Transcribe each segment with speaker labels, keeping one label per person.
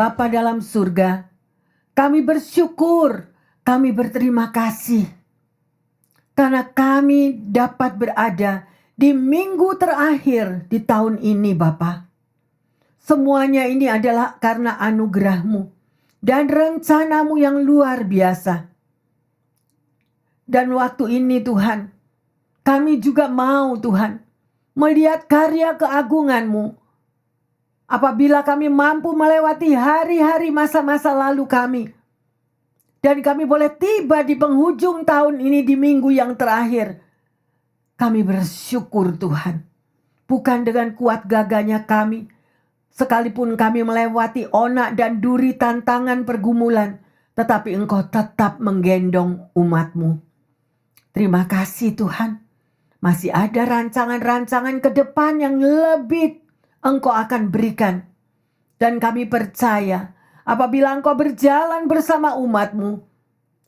Speaker 1: Bapa dalam surga, kami bersyukur, kami berterima kasih karena kami dapat berada di minggu terakhir di tahun ini, Bapa. Semuanya ini adalah karena anugerah-Mu dan rencana-Mu yang luar biasa. Dan waktu ini Tuhan, kami juga mau Tuhan melihat karya keagungan-Mu. Apabila kami mampu melewati hari-hari masa-masa lalu kami. Dan kami boleh tiba di penghujung tahun ini di minggu yang terakhir. Kami bersyukur Tuhan. Bukan dengan kuat gagahnya kami. Sekalipun kami melewati onak dan duri tantangan pergumulan. Tetapi Engkau tetap menggendong umat-Mu. Terima kasih Tuhan. Masih ada rancangan-rancangan ke depan yang lebih Engkau akan berikan. Dan kami percaya apabila Engkau berjalan bersama umat-Mu,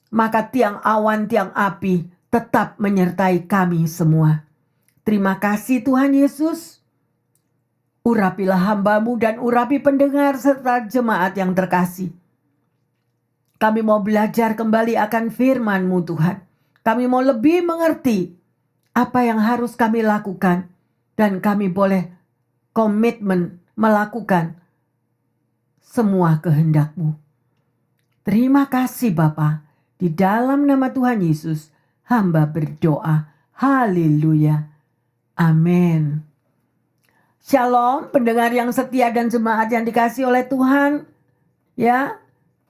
Speaker 1: maka tiang awan, tiang api tetap menyertai kami semua. Terima kasih Tuhan Yesus. Urapilah hamba-Mu dan urapi pendengar serta jemaat yang terkasih. Kami mau belajar kembali akan firman-Mu Tuhan. Kami mau lebih mengerti apa yang harus kami lakukan. Dan kami boleh komitmen melakukan semua kehendak-Mu. Terima kasih Bapa. Di dalam nama Tuhan Yesus, hamba berdoa. Haleluya. Amin. Shalom pendengar yang setia dan jemaat yang dikasihi oleh Tuhan. Ya,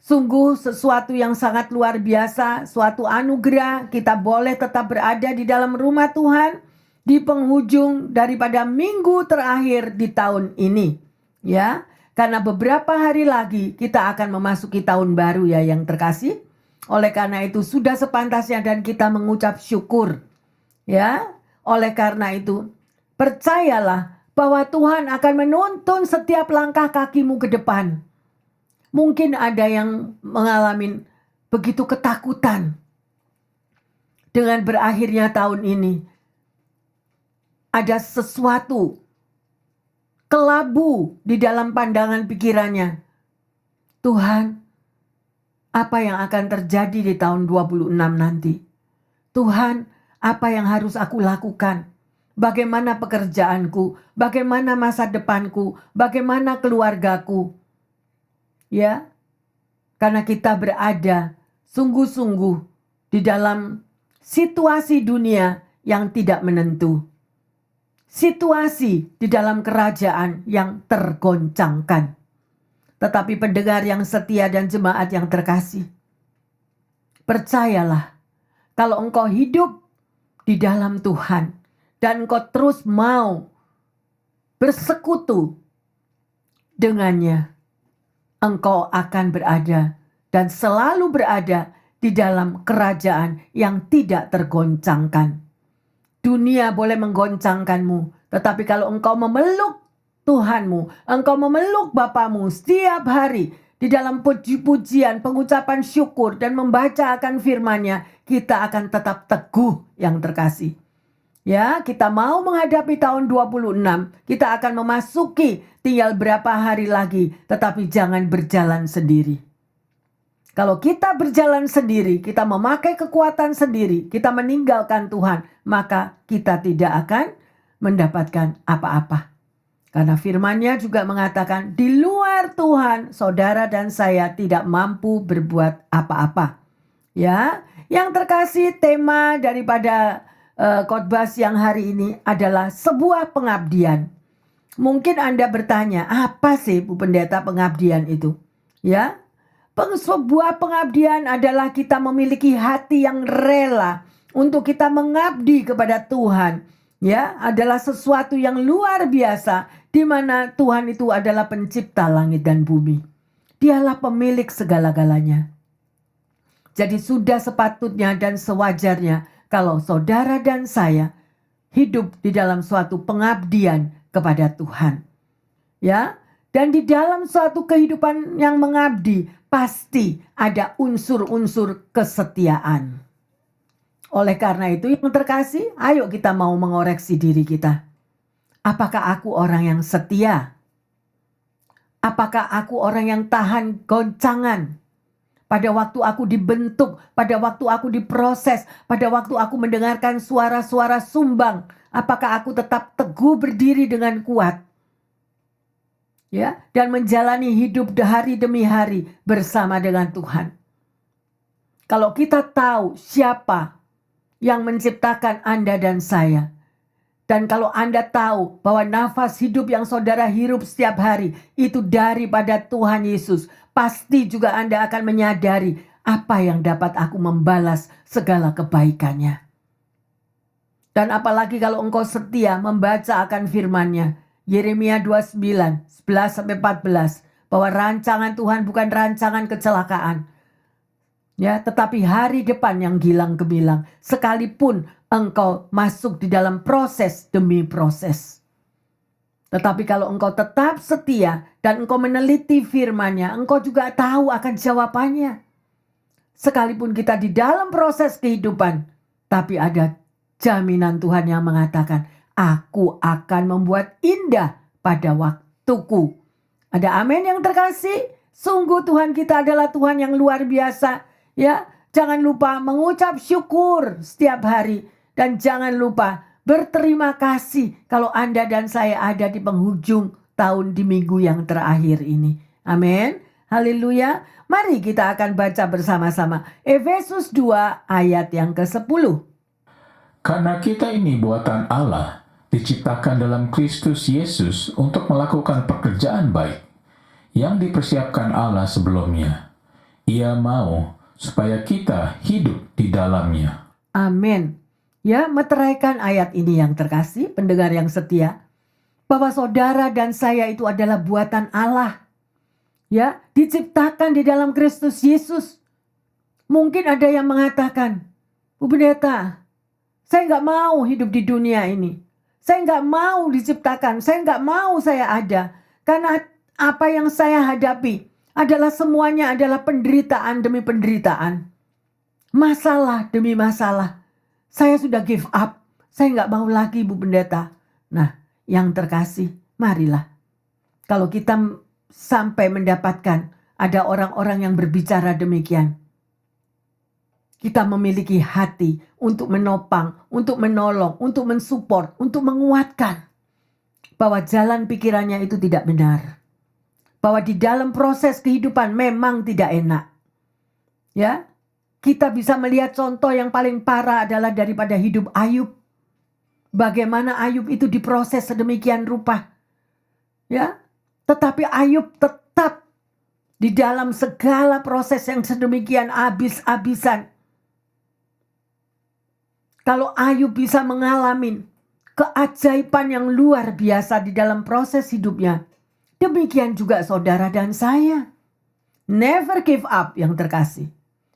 Speaker 1: sungguh sesuatu yang sangat luar biasa, suatu anugerah kita boleh tetap berada di dalam rumah Tuhan di penghujung daripada minggu terakhir di tahun ini. Ya, karena beberapa hari lagi kita akan memasuki tahun baru ya yang terkasih. Oleh karena itu sudah sepantasnya dan kita mengucap syukur. Ya, oleh karena itu percayalah bahwa Tuhan akan menuntun setiap langkah kakimu ke depan. Mungkin ada yang mengalami begitu ketakutan dengan berakhirnya tahun ini. Ada sesuatu kelabu di dalam pandangan pikirannya. Tuhan, apa yang akan terjadi di tahun 26 nanti? Tuhan, apa yang harus aku lakukan? Bagaimana pekerjaanku? Bagaimana masa depanku? Bagaimana keluargaku? Ya, karena kita berada sungguh-sungguh di dalam situasi dunia yang tidak menentu. Situasi di dalam kerajaan yang tergoncangkan. Tetapi pendengar yang setia dan jemaat yang terkasih, percayalah, kalau engkau hidup di dalam Tuhan dan engkau terus mau bersekutu dengannya, engkau akan berada dan selalu berada di dalam kerajaan yang tidak tergoncangkan. Dunia boleh menggoncangkanmu, tetapi kalau engkau memeluk Tuhanmu, engkau memeluk Bapamu setiap hari di dalam puji-pujian, pengucapan syukur dan membaca akan firman-Nya, kita akan tetap teguh yang terkasih. Ya, kita mau menghadapi tahun 26, kita akan memasuki tinggal berapa hari lagi, tetapi jangan berjalan sendiri. Kalau kita berjalan sendiri, kita memakai kekuatan sendiri, kita meninggalkan Tuhan, maka kita tidak akan mendapatkan apa-apa. Karena firman-Nya juga mengatakan, di luar Tuhan, saudara dan saya tidak mampu berbuat apa-apa. Ya, yang terkasih tema daripada khotbah siang hari ini adalah sebuah pengabdian. Mungkin Anda bertanya, apa sih Bu Pendeta pengabdian itu? Ya, sebuah pengabdian adalah kita memiliki hati yang rela untuk kita mengabdi kepada Tuhan. Ya, adalah sesuatu yang luar biasa di mana Tuhan itu adalah pencipta langit dan bumi. Dialah pemilik segala-galanya. Jadi sudah sepatutnya dan sewajarnya kalau saudara dan saya hidup di dalam suatu pengabdian kepada Tuhan. Ya, dan di dalam suatu kehidupan yang mengabdi pasti ada unsur-unsur kesetiaan. Oleh karena itu yang terkasih, ayo kita mau mengoreksi diri kita. Apakah aku orang yang setia? Apakah aku orang yang tahan goncangan? Pada waktu aku dibentuk, pada waktu aku diproses, pada waktu aku mendengarkan suara-suara sumbang, apakah aku tetap teguh berdiri dengan kuat? Ya, dan menjalani hidup hari demi hari bersama dengan Tuhan. Kalau kita tahu siapa yang menciptakan Anda dan saya, dan kalau Anda tahu bahwa nafas hidup yang saudara hirup setiap hari itu daripada Tuhan Yesus, pasti juga Anda akan menyadari apa yang dapat aku membalas segala kebaikannya. Dan apalagi kalau engkau setia membaca akan firman-Nya, Yeremia 29, 11-14, bahwa rancangan Tuhan bukan rancangan kecelakaan, ya, tetapi hari depan yang gilang gemilang, sekalipun engkau masuk di dalam proses demi proses. Tetapi kalau engkau tetap setia dan engkau meneliti firman-Nya, engkau juga tahu akan jawabannya. Sekalipun kita di dalam proses kehidupan, tapi ada jaminan Tuhan yang mengatakan, aku akan membuat indah pada waktuku. Ada amin yang terkasih? Sungguh Tuhan kita adalah Tuhan yang luar biasa. Ya, jangan lupa mengucap syukur setiap hari. Dan jangan lupa berterima kasih kalau Anda dan saya ada di penghujung tahun di minggu yang terakhir ini. Amin. Haleluya. Mari kita akan baca bersama-sama Efesus 2 ayat yang ke-10.
Speaker 2: Karena kita ini buatan Allah, diciptakan dalam Kristus Yesus untuk melakukan pekerjaan baik yang dipersiapkan Allah sebelumnya. Ia mau supaya kita hidup di dalamnya.
Speaker 1: Amin. Ya, meteraikan ayat ini yang terkasih, pendengar yang setia, bahwa saudara dan saya itu adalah buatan Allah. Ya, diciptakan di dalam Kristus Yesus. Mungkin ada yang mengatakan, Bu Pendeta, saya nggak mau hidup di dunia ini. Saya nggak mau diciptakan. Saya nggak mau saya ada. Karena apa yang saya hadapi adalah semuanya adalah penderitaan demi penderitaan. Masalah demi masalah. Saya sudah give up. Saya nggak mau lagi, Bu Pendeta. Nah, yang terkasih, marilah. Kalau kita sampai mendapatkan ada orang-orang yang berbicara demikian, kita memiliki hati untuk menopang, untuk menolong, untuk mensupport, untuk menguatkan bahwa jalan pikirannya itu tidak benar. Bahwa di dalam proses kehidupan memang tidak enak. Ya, kita bisa melihat contoh yang paling parah adalah daripada hidup Ayub. Bagaimana Ayub itu diproses sedemikian rupa. Ya, tetapi Ayub tetap di dalam segala proses yang sedemikian habis-habisan. Kalau Ayub bisa mengalami keajaiban yang luar biasa di dalam proses hidupnya, demikian juga saudara dan saya. Never give up yang terkasih.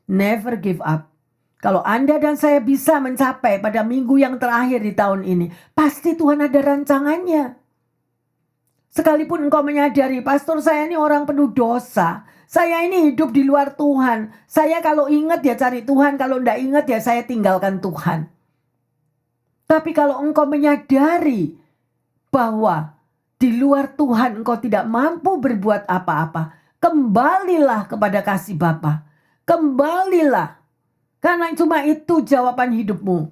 Speaker 1: Never give up. Kalau Anda dan saya bisa mencapai pada minggu yang terakhir di tahun ini, pasti Tuhan ada rancangannya. Sekalipun engkau menyadari, pastor saya ini orang penuh dosa. Saya ini hidup di luar Tuhan. Saya kalau ingat ya cari Tuhan, kalau tidak ingat ya saya tinggalkan Tuhan. Tapi kalau engkau menyadari bahwa di luar Tuhan engkau tidak mampu berbuat apa-apa, kembalilah kepada kasih Bapa. Kembalilah. Karena cuma itu jawaban hidupmu.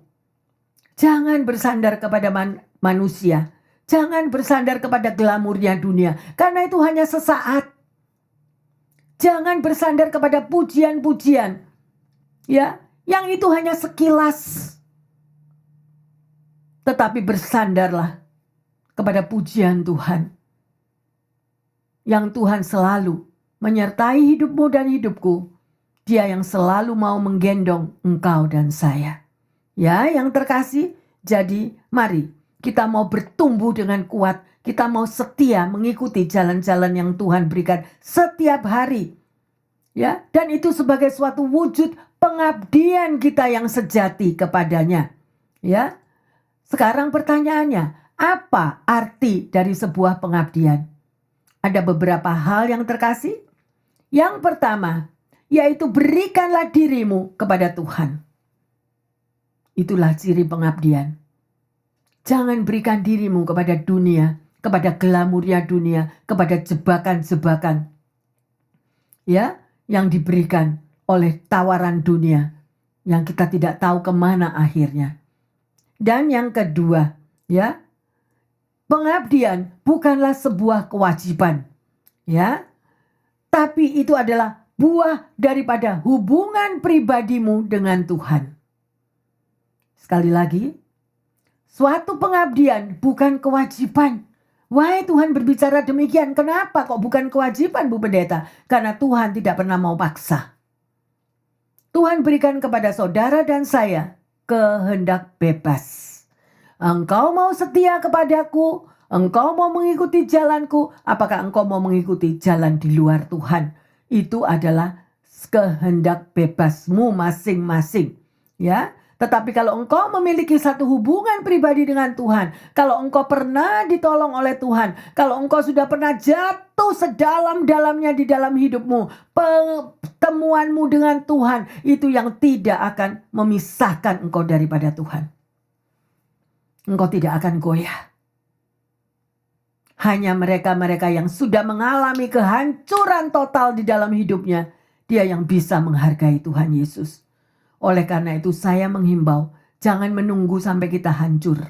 Speaker 1: Jangan bersandar kepada manusia. Jangan bersandar kepada glamurnya dunia. Karena itu hanya sesaat. Jangan bersandar kepada pujian-pujian. Ya, yang itu hanya sekilas. Tetapi bersandarlah kepada pujian Tuhan. Yang Tuhan selalu menyertai hidupmu dan hidupku. Dia yang selalu mau menggendong engkau dan saya. Ya, yang terkasih, jadi mari kita mau bertumbuh dengan kuat. Kita mau setia mengikuti jalan-jalan yang Tuhan berikan setiap hari. Ya, dan itu sebagai suatu wujud pengabdian kita yang sejati kepadanya. Ya. Sekarang pertanyaannya, apa arti dari sebuah pengabdian? Ada beberapa hal yang terkasih. Yang pertama, yaitu berikanlah dirimu kepada Tuhan. Itulah ciri pengabdian. Jangan berikan dirimu kepada dunia, kepada glamurnya dunia, kepada jebakan-jebakan ya yang diberikan oleh tawaran dunia yang kita tidak tahu kemana akhirnya. Dan yang kedua, ya, pengabdian bukanlah sebuah kewajiban, ya, tapi itu adalah buah daripada hubungan pribadimu dengan Tuhan. Sekali lagi, suatu pengabdian bukan kewajiban. Why Tuhan berbicara demikian? Kenapa kok bukan kewajiban, Bu Pendeta? Karena Tuhan tidak pernah mau paksa. Tuhan berikan kepada saudara dan saya kehendak bebas. Engkau mau setia kepadaku, engkau mau mengikuti jalanku, apakah engkau mau mengikuti jalan di luar Tuhan? Itu adalah kehendak bebasmu masing-masing, ya. Tetapi kalau engkau memiliki satu hubungan pribadi dengan Tuhan, kalau engkau pernah ditolong oleh Tuhan, kalau engkau sudah pernah jatuh sedalam-dalamnya di dalam hidupmu, pertemuanmu dengan Tuhan, itu yang tidak akan memisahkan engkau daripada Tuhan. Engkau tidak akan goyah. Hanya mereka-mereka yang sudah mengalami kehancuran total di dalam hidupnya, dia yang bisa menghargai Tuhan Yesus. Oleh karena itu saya menghimbau, jangan menunggu sampai kita hancur.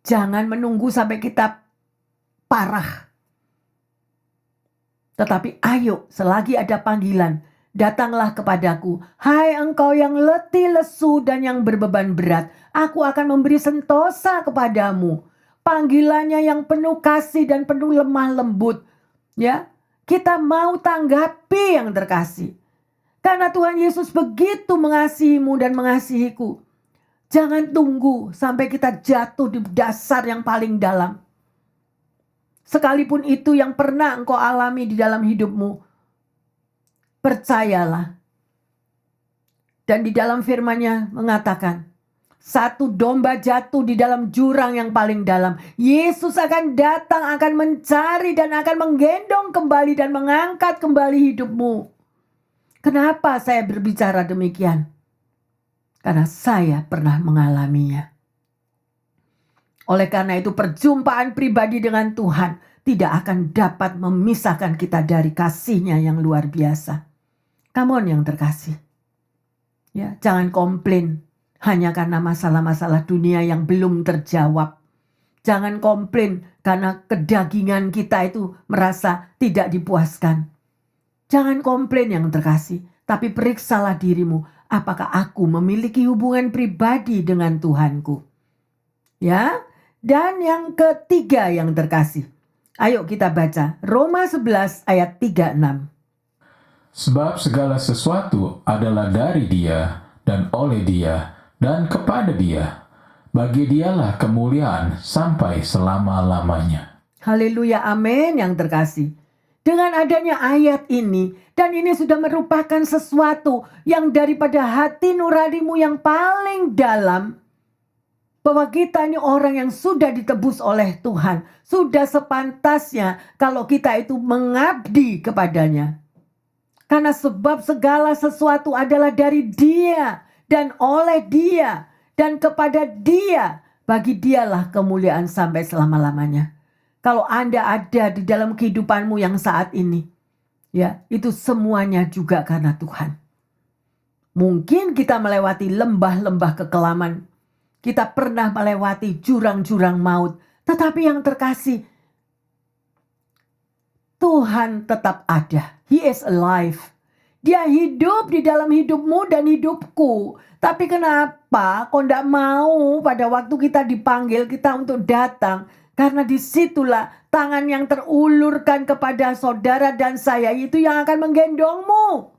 Speaker 1: Jangan menunggu sampai kita parah. Tetapi ayo, selagi ada panggilan, datanglah kepadaku. Hai engkau yang letih lesu dan yang berbeban berat, aku akan memberi sentosa kepadamu. Panggilannya yang penuh kasih dan penuh lemah lembut. Ya, kita mau tanggapi yang terkasih. Karena Tuhan Yesus begitu mengasihimu dan mengasihiku. Jangan tunggu sampai kita jatuh di dasar yang paling dalam. Sekalipun itu yang pernah engkau alami di dalam hidupmu, percayalah. Dan di dalam firman-Nya mengatakan, satu domba jatuh di dalam jurang yang paling dalam. Yesus akan datang, akan mencari dan akan menggendong kembali dan mengangkat kembali hidupmu. Kenapa saya berbicara demikian? Karena saya pernah mengalaminya. Oleh karena itu perjumpaan pribadi dengan Tuhan tidak akan dapat memisahkan kita dari kasih-Nya yang luar biasa. Come on yang terkasih. Ya, jangan komplain hanya karena masalah-masalah dunia yang belum terjawab. Jangan komplain karena kedagingan kita itu merasa tidak dipuaskan. Jangan komplain yang terkasih, tapi periksalah dirimu. Apakah aku memiliki hubungan pribadi dengan Tuhanku? Ya, dan yang ketiga yang terkasih. Ayo kita baca Roma 11 ayat 36.
Speaker 2: Sebab segala sesuatu adalah dari Dia, dan oleh Dia, dan kepada Dia. Bagi Dialah kemuliaan sampai selama-lamanya.
Speaker 1: Haleluya, amin yang terkasih. Dengan adanya ayat ini, dan ini sudah merupakan sesuatu yang daripada hati nuranimu yang paling dalam, bahwa kita ini orang yang sudah ditebus oleh Tuhan. Sudah sepantasnya kalau kita itu mengabdi kepadanya. Karena sebab segala sesuatu adalah dari Dia, dan oleh Dia, dan kepada Dia. Bagi Dialah kemuliaan sampai selama-lamanya. Kalau Anda ada di dalam kehidupanmu yang saat ini, ya, itu semuanya juga karena Tuhan. Mungkin kita melewati lembah-lembah kekelaman. Kita pernah melewati jurang-jurang maut. Tetapi yang terkasih, Tuhan tetap ada. He is alive. Dia hidup di dalam hidupmu dan hidupku. Tapi kenapa kok tidak mau pada waktu kita dipanggil kita untuk datang? Karena disitulah tangan yang terulurkan kepada saudara dan saya itu yang akan menggendongmu.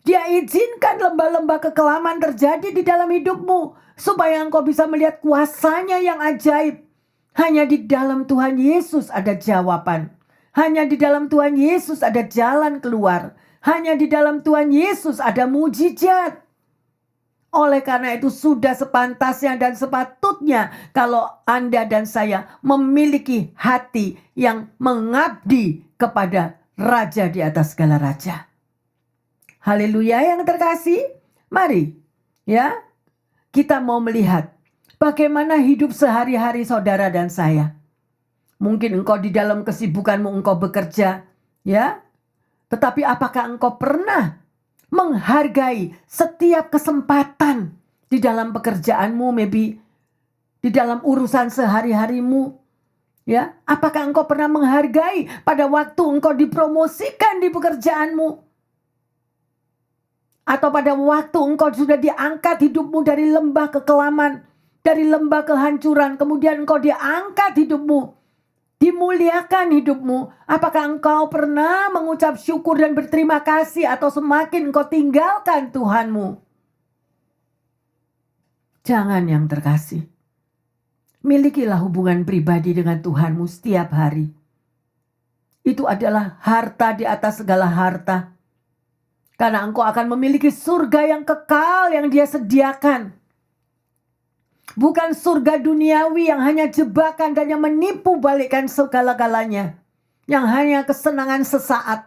Speaker 1: Dia izinkan lembah-lembah kekelaman terjadi di dalam hidupmu. Supaya engkau bisa melihat kuasa-Nya yang ajaib. Hanya di dalam Tuhan Yesus ada jawaban. Hanya di dalam Tuhan Yesus ada jalan keluar. Hanya di dalam Tuhan Yesus ada mujizat. Oleh karena itu sudah sepantasnya dan sepatutnya kalau Anda dan saya memiliki hati yang mengabdi kepada Raja di atas segala raja. Haleluya yang terkasih. Mari ya, kita mau melihat bagaimana hidup sehari-hari saudara dan saya. Mungkin engkau di dalam kesibukanmu engkau bekerja, ya. Tetapi apakah engkau pernah menghargai setiap kesempatan di dalam pekerjaanmu, maybe di dalam urusan sehari-harimu? Ya, apakah engkau pernah menghargai pada waktu engkau dipromosikan di pekerjaanmu? Atau pada waktu engkau sudah diangkat hidupmu dari lembah kekelaman, dari lembah kehancuran, kemudian engkau diangkat hidupmu, dimuliakan hidupmu. Apakah engkau pernah mengucap syukur dan berterima kasih, atau semakin engkau tinggalkan Tuhanmu? Jangan yang terkasih. Milikilah hubungan pribadi dengan Tuhanmu setiap hari. Itu adalah harta di atas segala harta. Karena engkau akan memiliki surga yang kekal yang Dia sediakan. Bukan surga duniawi yang hanya jebakan dan yang menipu balikkan segala-galanya. Yang hanya kesenangan sesaat.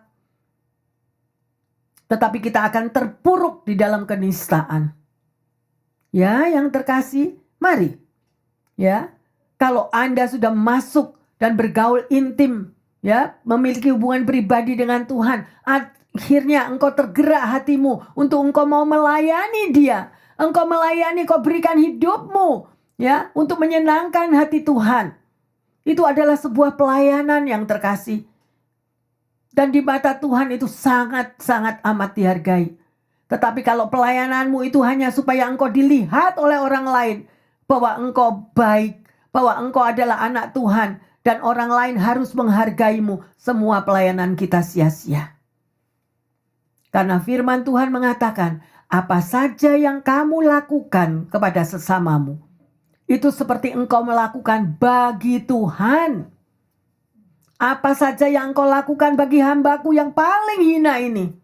Speaker 1: Tetapi kita akan terpuruk di dalam kenistaan. Ya, yang terkasih, mari. Ya, kalau Anda sudah masuk dan bergaul intim, ya, memiliki hubungan pribadi dengan Tuhan, akhirnya engkau tergerak hatimu untuk engkau mau melayani Dia. Engkau melayani, kau berikan hidupmu, ya, untuk menyenangkan hati Tuhan. Itu adalah sebuah pelayanan yang terkasih. Dan di mata Tuhan itu sangat-sangat amat dihargai. Tetapi kalau pelayananmu itu hanya supaya engkau dilihat oleh orang lain, bahwa engkau baik, bahwa engkau adalah anak Tuhan, dan orang lain harus menghargaimu, semua pelayanan kita sia-sia. Karena firman Tuhan mengatakan, apa saja yang kamu lakukan kepada sesamamu, itu seperti engkau melakukan bagi Tuhan. Apa saja yang engkau lakukan bagi hambaku yang paling hina ini.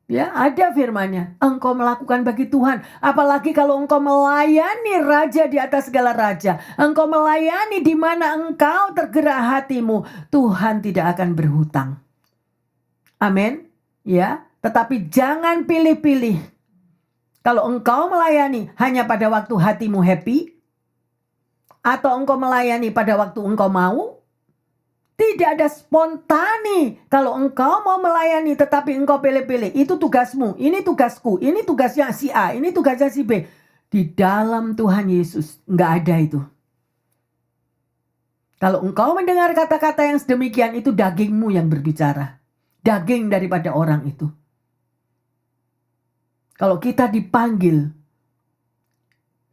Speaker 1: Ya, ada firman-Nya. Engkau melakukan bagi Tuhan. Apalagi kalau engkau melayani raja di atas segala raja. Engkau melayani di mana engkau tergerak hatimu. Tuhan tidak akan berhutang. Amin. Ya, tetapi jangan pilih-pilih. Kalau engkau melayani hanya pada waktu hatimu happy, atau engkau melayani pada waktu engkau mau, tidak ada spontani. Kalau engkau mau melayani tetapi engkau pilih-pilih, itu tugasmu, ini tugasku, ini tugasnya si A, ini tugasnya si B. Di dalam Tuhan Yesus nggak ada itu. Kalau engkau mendengar kata-kata yang sedemikian, itu dagingmu yang berbicara. Daging daripada orang itu. Kalau kita dipanggil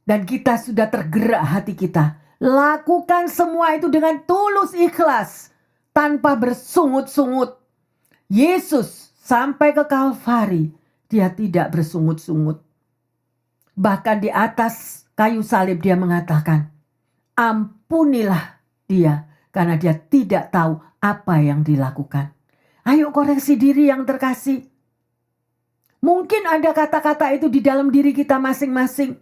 Speaker 1: dan kita sudah tergerak hati kita, lakukan semua itu dengan tulus ikhlas. Tanpa bersungut-sungut. Yesus sampai ke Kalvari, Dia tidak bersungut-sungut. Bahkan di atas kayu salib Dia mengatakan, ampunilah dia, karena dia tidak tahu apa yang dilakukan. Ayo koreksi diri yang terkasih. Mungkin ada kata-kata itu di dalam diri kita masing-masing.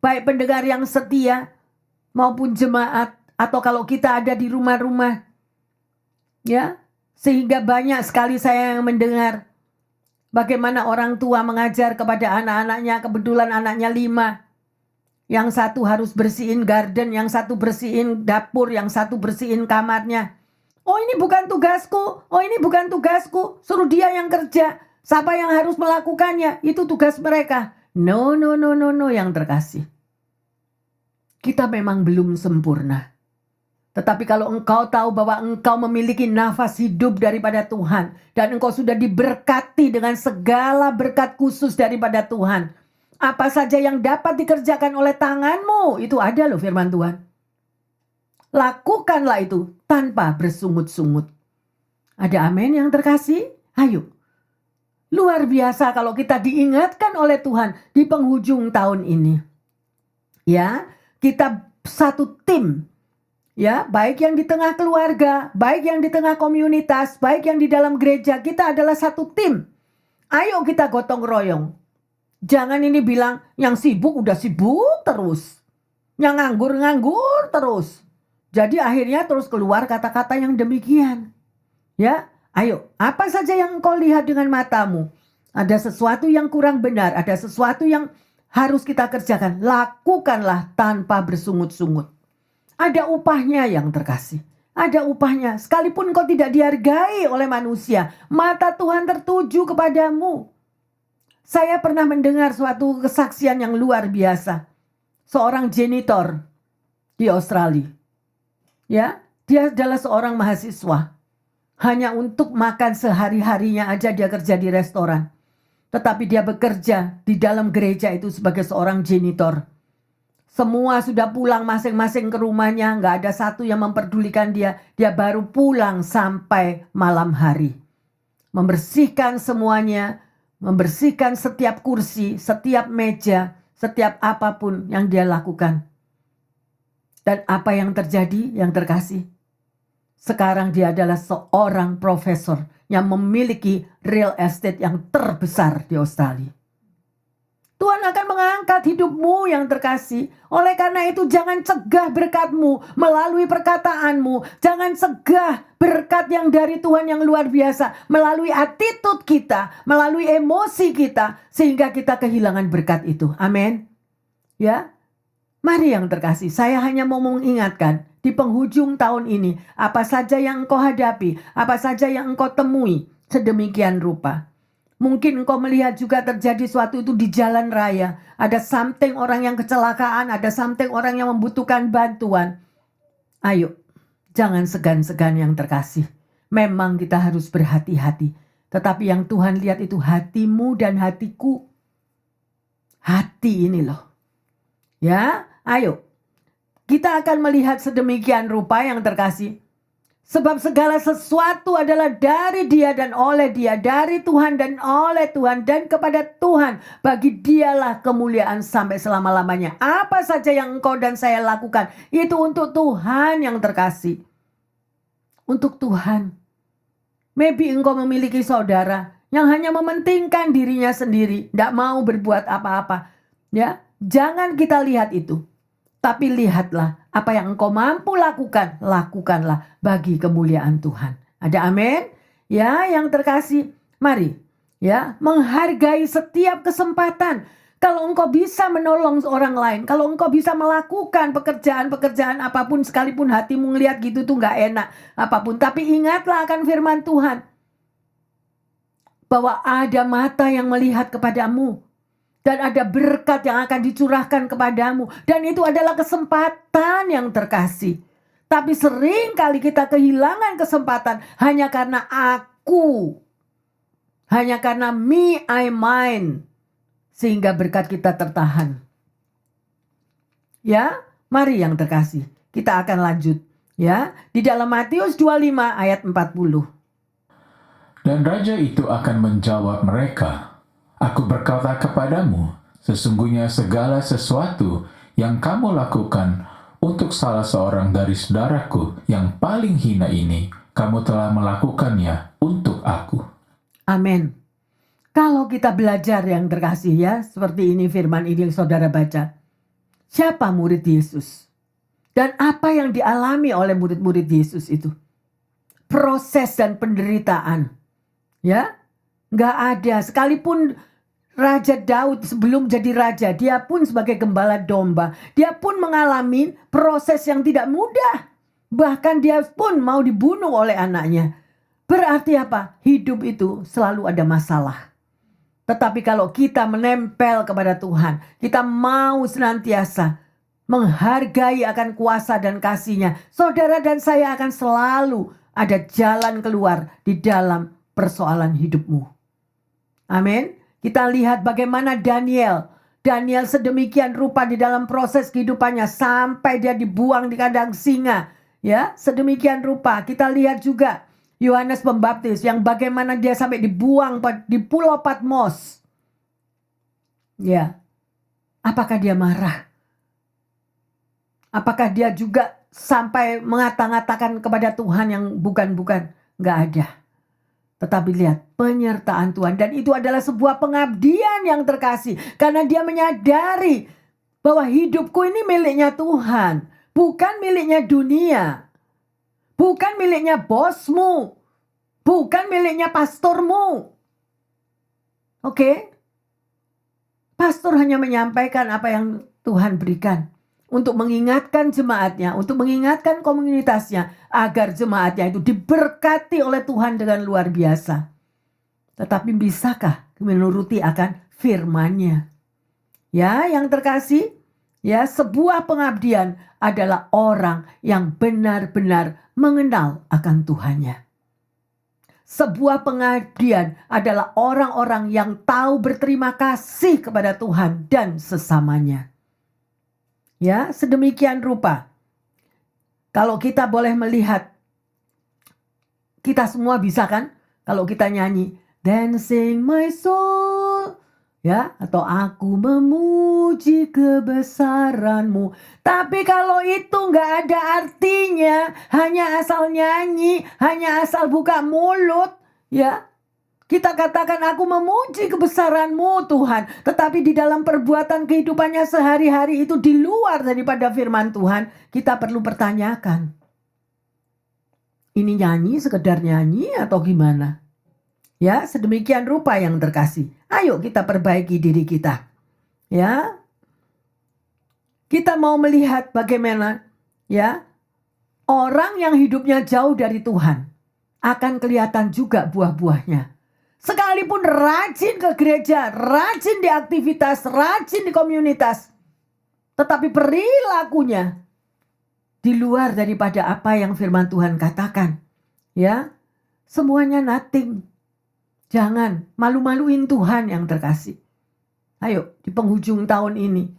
Speaker 1: Baik pendengar yang setia maupun jemaat, atau kalau kita ada di rumah-rumah. Ya, sehingga banyak sekali saya yang mendengar bagaimana orang tua mengajar kepada anak-anaknya. Kebetulan anaknya 5. Yang satu harus bersihin garden, yang satu bersihin dapur, yang satu bersihin kamarnya. Oh, ini bukan tugasku, oh ini bukan tugasku, suruh dia yang kerja. Siapa yang harus melakukannya? Itu tugas mereka. No yang terkasih. Kita memang belum sempurna. Tetapi kalau engkau tahu bahwa engkau memiliki nafas hidup daripada Tuhan, dan engkau sudah diberkati dengan segala berkat khusus daripada Tuhan, apa saja yang dapat dikerjakan oleh tanganmu, itu ada loh firman Tuhan. Lakukanlah itu tanpa bersungut-sungut. Ada amin yang terkasih? Ayo. Luar biasa kalau kita diingatkan oleh Tuhan di penghujung tahun ini. Ya, kita satu tim. Ya, baik yang di tengah keluarga, baik yang di tengah komunitas, baik yang di dalam gereja, kita adalah satu tim. Ayo kita gotong royong. Jangan ini bilang yang sibuk udah sibuk terus. Yang nganggur terus. Jadi akhirnya terus keluar kata-kata yang demikian. Ya, ayo, apa saja yang engkau lihat dengan matamu? Ada sesuatu yang kurang benar, ada sesuatu yang harus kita kerjakan. Lakukanlah tanpa bersungut-sungut. Ada upahnya yang terkasih. Ada upahnya. Sekalipun kau tidak dihargai oleh manusia, mata Tuhan tertuju kepadamu. Saya pernah mendengar suatu kesaksian yang luar biasa. Seorang janitor di Australia. Ya, dia adalah seorang mahasiswa. Hanya untuk makan sehari-harinya aja dia kerja di restoran. Tetapi dia bekerja di dalam gereja itu sebagai seorang janitor. Semua sudah pulang masing-masing ke rumahnya. Nggak ada satu yang memperdulikan dia. Dia baru pulang sampai malam hari. Membersihkan semuanya. Membersihkan setiap kursi, setiap meja, setiap apapun yang dia lakukan. Dan apa yang terjadi yang terkasih? Sekarang dia adalah seorang profesor yang memiliki real estate yang terbesar di Australia. Tuhan akan mengangkat hidupmu yang terkasih. Oleh karena itu jangan cegah berkatmu melalui perkataanmu. Jangan cegah berkat yang dari Tuhan yang luar biasa melalui attitude kita, melalui emosi kita, sehingga kita kehilangan berkat itu. Amin. Ya. Mari yang terkasih, saya hanya mau mengingatkan di penghujung tahun ini, apa saja yang engkau hadapi, apa saja yang engkau temui sedemikian rupa. Mungkin engkau melihat juga terjadi suatu itu di jalan raya. Ada something orang yang kecelakaan, ada something orang yang membutuhkan bantuan. Ayo, jangan segan-segan yang terkasih. Memang kita harus berhati-hati. Tetapi yang Tuhan lihat itu hatimu dan hatiku. Hati ini loh. Ya, ayo. Kita akan melihat sedemikian rupa yang terkasih. Sebab segala sesuatu adalah dari Dia dan oleh Dia, dari Tuhan dan oleh Tuhan dan kepada Tuhan. Bagi Dialah kemuliaan sampai selama-lamanya. Apa saja yang engkau dan saya lakukan, itu untuk Tuhan yang terkasih. Untuk Tuhan. Maybe engkau memiliki saudara yang hanya mementingkan dirinya sendiri, tidak mau berbuat apa-apa. Ya, jangan kita lihat itu. Tapi lihatlah apa yang engkau mampu lakukan, lakukanlah bagi kemuliaan Tuhan. Ada amin? Ya, yang terkasih, mari ya menghargai setiap kesempatan. Kalau engkau bisa menolong orang lain, kalau engkau bisa melakukan pekerjaan-pekerjaan apapun, sekalipun hatimu ngelihat gitu tuh nggak enak apapun, tapi ingatlah akan firman Tuhan bahwa ada mata yang melihat kepadamu. Dan ada berkat yang akan dicurahkan kepadamu. Dan itu adalah kesempatan yang terkasih. Tapi sering kali kita kehilangan kesempatan hanya karena aku. Hanya karena me, I, mine. Sehingga berkat kita tertahan. Ya, mari yang terkasih. Kita akan lanjut. Ya, di dalam Matius 25 ayat 40.
Speaker 2: Dan raja itu akan menjawab mereka, Aku berkata kepadamu, sesungguhnya segala sesuatu yang kamu lakukan untuk salah seorang dari saudaraku yang paling hina ini, kamu telah melakukannya untuk aku.
Speaker 1: Amin. Kalau kita belajar yang terkasih ya, seperti ini firman ini yang saudara baca. Siapa murid Yesus? Dan apa yang dialami oleh murid-murid Yesus itu? Proses dan penderitaan. Ya, nggak ada. Sekalipun Raja Daud sebelum jadi raja, dia pun sebagai gembala domba, dia pun mengalami proses yang tidak mudah. Bahkan dia pun mau dibunuh oleh anaknya. Berarti apa? Hidup itu selalu ada masalah. Tetapi kalau kita menempel kepada Tuhan, kita mau senantiasa menghargai akan kuasa dan kasih-Nya, saudara dan saya akan selalu ada jalan keluar di dalam persoalan hidupmu. Amin. Kita lihat bagaimana Daniel sedemikian rupa di dalam proses kehidupannya sampai dia dibuang di kandang singa. Ya, sedemikian rupa. Kita lihat juga Yohanes Pembaptis yang bagaimana dia sampai dibuang di Pulau Patmos. Ya. Apakah dia marah? Apakah dia juga sampai mengata-ngatakan kepada Tuhan yang bukan-bukan? Enggak ada. Tetapi lihat penyertaan Tuhan. Dan itu adalah sebuah pengabdian yang terkasih. Karena dia menyadari bahwa hidupku ini miliknya Tuhan. Bukan miliknya dunia. Bukan miliknya bosmu. Bukan miliknya pastormu. Oke? Pastor hanya menyampaikan apa yang Tuhan berikan. untuk mengingatkan jemaatnya, untuk mengingatkan komunitasnya, agar jemaatnya itu diberkati oleh Tuhan dengan luar biasa. Tetapi bisakah menuruti akan firman-Nya? Ya, yang terkasih, ya, sebuah pengabdian adalah orang yang benar-benar mengenal akan Tuhannya. Sebuah pengabdian adalah orang-orang yang tahu berterima kasih kepada Tuhan dan sesamanya. Ya, sedemikian rupa. Kalau kita boleh melihat, kita semua bisa kan? Kalau kita nyanyi, Dancing my soul, ya, atau aku memuji kebesaran-Mu. Tapi kalau itu nggak ada artinya, hanya asal nyanyi, hanya asal buka mulut, ya, kita katakan aku memuji kebesaran-Mu Tuhan, tetapi di dalam perbuatan kehidupannya sehari-hari itu di luar daripada firman Tuhan, kita perlu pertanyakan. Ini nyanyi sekedar nyanyi atau gimana? Ya, sedemikian rupa yang terkasih. Ayo kita perbaiki diri kita. Ya. Kita mau melihat bagaimana, ya, orang yang hidupnya jauh dari Tuhan akan kelihatan juga buah-buahnya. Sekalipun rajin ke gereja, rajin di aktivitas, rajin di komunitas, tetapi perilakunya di luar daripada apa yang firman Tuhan katakan. Ya, semuanya nothing. Jangan malu-maluin Tuhan yang terkasih. Ayo di penghujung tahun ini,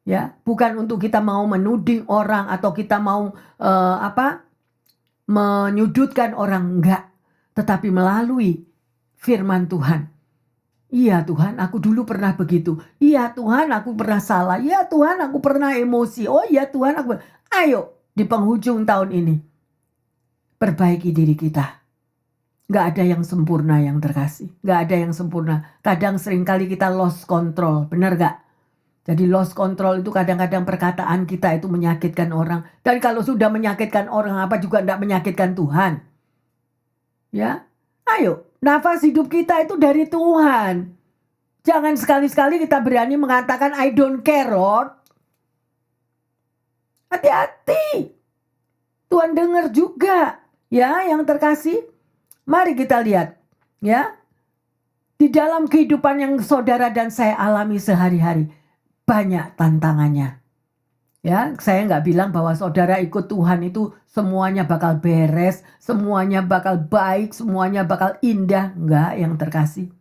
Speaker 1: ya, bukan untuk kita mau menuding orang atau kita mau menyudutkan orang, enggak, tetapi melalui firman Tuhan. Iya Tuhan, aku dulu pernah begitu. Iya Tuhan, aku pernah salah. Iya Tuhan, aku pernah emosi. Oh iya Tuhan, ayo di penghujung tahun ini perbaiki diri kita. Gak ada yang sempurna yang terkasih. Gak ada yang sempurna. Kadang seringkali kita lost control. Benar gak? Jadi lost control itu kadang-kadang perkataan kita itu menyakitkan orang. Dan kalau sudah menyakitkan orang, apa juga gak menyakitkan Tuhan. Ya, ayo. Nafas hidup kita itu dari Tuhan. Jangan sekali-sekali kita berani mengatakan I don't care Lord. Hati-hati. Tuhan dengar juga. Ya, yang terkasih. Mari kita lihat, ya, di dalam kehidupan yang saudara dan saya alami sehari-hari, banyak tantangannya. Ya, saya nggak bilang bahwa saudara ikut Tuhan itu semuanya bakal beres, semuanya bakal baik, semuanya bakal indah. Enggak, yang terkasih.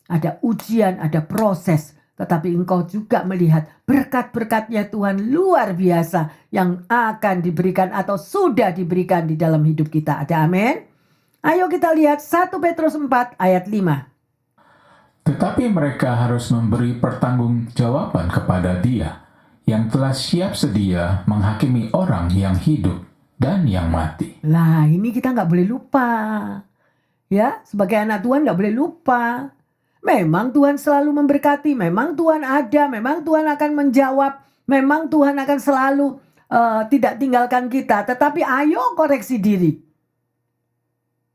Speaker 1: Ada ujian, ada proses, tetapi engkau juga melihat berkat-berkatnya Tuhan luar biasa yang akan diberikan atau sudah diberikan di dalam hidup kita. Ada amin? Ayo kita lihat 1 Petrus 4 ayat 5.
Speaker 2: Tetapi mereka harus memberi pertanggungjawaban kepada Dia yang telah siap sedia menghakimi orang yang hidup dan yang mati.
Speaker 1: Nah, ini kita nggak boleh lupa. Ya, sebagai anak Tuhan nggak boleh lupa. Memang Tuhan selalu memberkati, memang Tuhan ada, memang Tuhan akan menjawab, memang Tuhan akan selalu tidak tinggalkan kita. Tetapi ayo koreksi diri.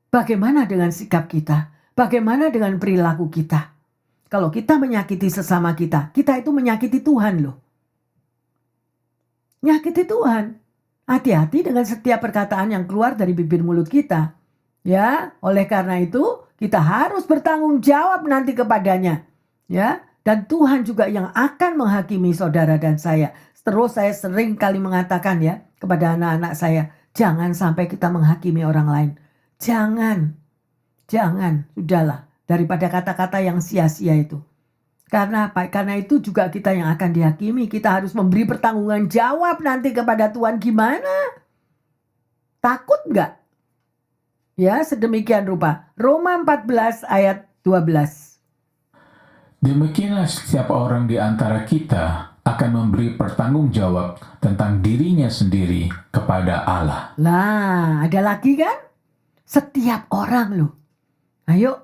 Speaker 1: Bagaimana dengan sikap kita? Bagaimana dengan perilaku kita? Kalau kita menyakiti sesama kita, kita itu menyakiti Tuhan loh. Nyakiti Tuhan. Hati-hati dengan setiap perkataan yang keluar dari bibir mulut kita. Ya, oleh karena itu kita harus bertanggung jawab nanti kepadanya. Ya, dan Tuhan juga yang akan menghakimi saudara dan saya. Terus saya sering kali mengatakan ya kepada anak-anak saya, jangan sampai kita menghakimi orang lain. Jangan, sudahlah, daripada kata-kata yang sia-sia itu. Karena apa? Karena itu juga kita yang akan dihakimi. Kita harus memberi pertanggungan jawab nanti kepada Tuhan. Gimana? Takut nggak? Ya, sedemikian rupa. Roma 14 ayat 12.
Speaker 2: Demikianlah setiap orang di antara kita akan memberi pertanggung jawab tentang dirinya sendiri kepada Allah.
Speaker 1: Lah, ada lagi kan? Setiap orang loh. Ayo,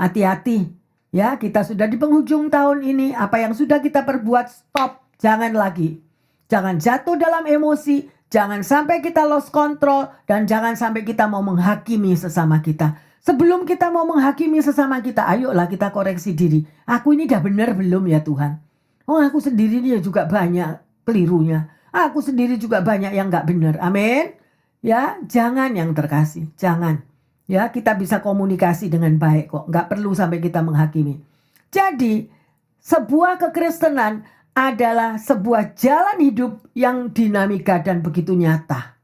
Speaker 1: hati-hati. Ya, kita sudah di penghujung tahun ini. Apa yang sudah kita perbuat, stop. Jangan lagi. Jangan jatuh dalam emosi. Jangan sampai kita lost control. Dan jangan sampai kita mau menghakimi sesama kita. Sebelum kita mau menghakimi sesama kita, ayolah kita koreksi diri. Aku ini udah benar belum ya Tuhan? Oh, aku sendiri ini juga banyak kelirunya. Aku sendiri juga banyak yang gak benar. Amin. Ya, jangan yang terkasih. Jangan. Ya, kita bisa komunikasi dengan baik kok. Gak perlu sampai kita menghakimi. Jadi, sebuah kekristenan adalah sebuah jalan hidup yang dinamika dan begitu nyata.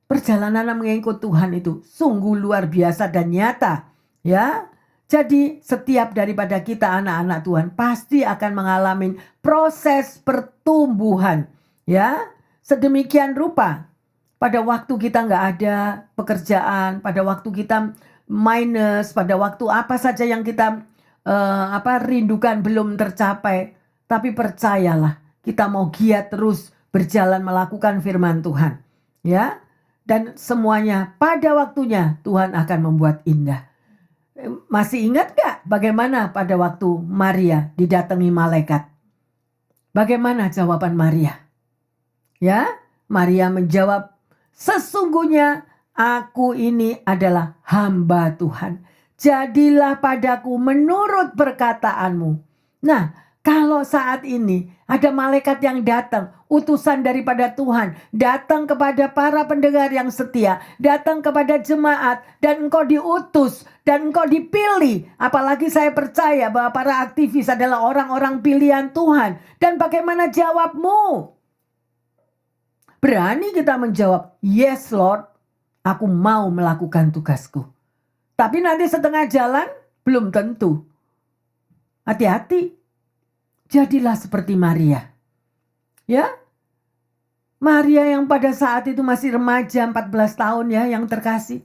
Speaker 1: Perjalanan mengikut Tuhan itu sungguh luar biasa dan nyata. Ya, jadi setiap daripada kita anak-anak Tuhan pasti akan mengalami proses pertumbuhan. Ya, sedemikian rupa pada waktu kita nggak ada pekerjaan, pada waktu kita minus, pada waktu apa saja yang kita rindukan belum tercapai. Tapi percayalah, kita mau giat terus berjalan melakukan firman Tuhan. Ya, dan semuanya pada waktunya Tuhan akan membuat indah. Masih ingat gak bagaimana pada waktu Maria didatangi malaikat? Bagaimana jawaban Maria? Ya, Maria menjawab, sesungguhnya aku ini adalah hamba Tuhan. Jadilah padaku menurut perkataanmu. Nah, kalau saat ini ada malaikat yang datang, utusan daripada Tuhan, datang kepada para pendengar yang setia, datang kepada jemaat, dan engkau diutus, dan engkau dipilih. Apalagi saya percaya bahwa para aktivis adalah orang-orang pilihan Tuhan. Dan bagaimana jawabmu? Berani kita menjawab, yes Lord, aku mau melakukan tugasku. Tapi nanti setengah jalan, belum tentu. Hati-hati. Jadilah seperti Maria. Ya. Maria yang pada saat itu masih remaja 14 tahun ya yang terkasih.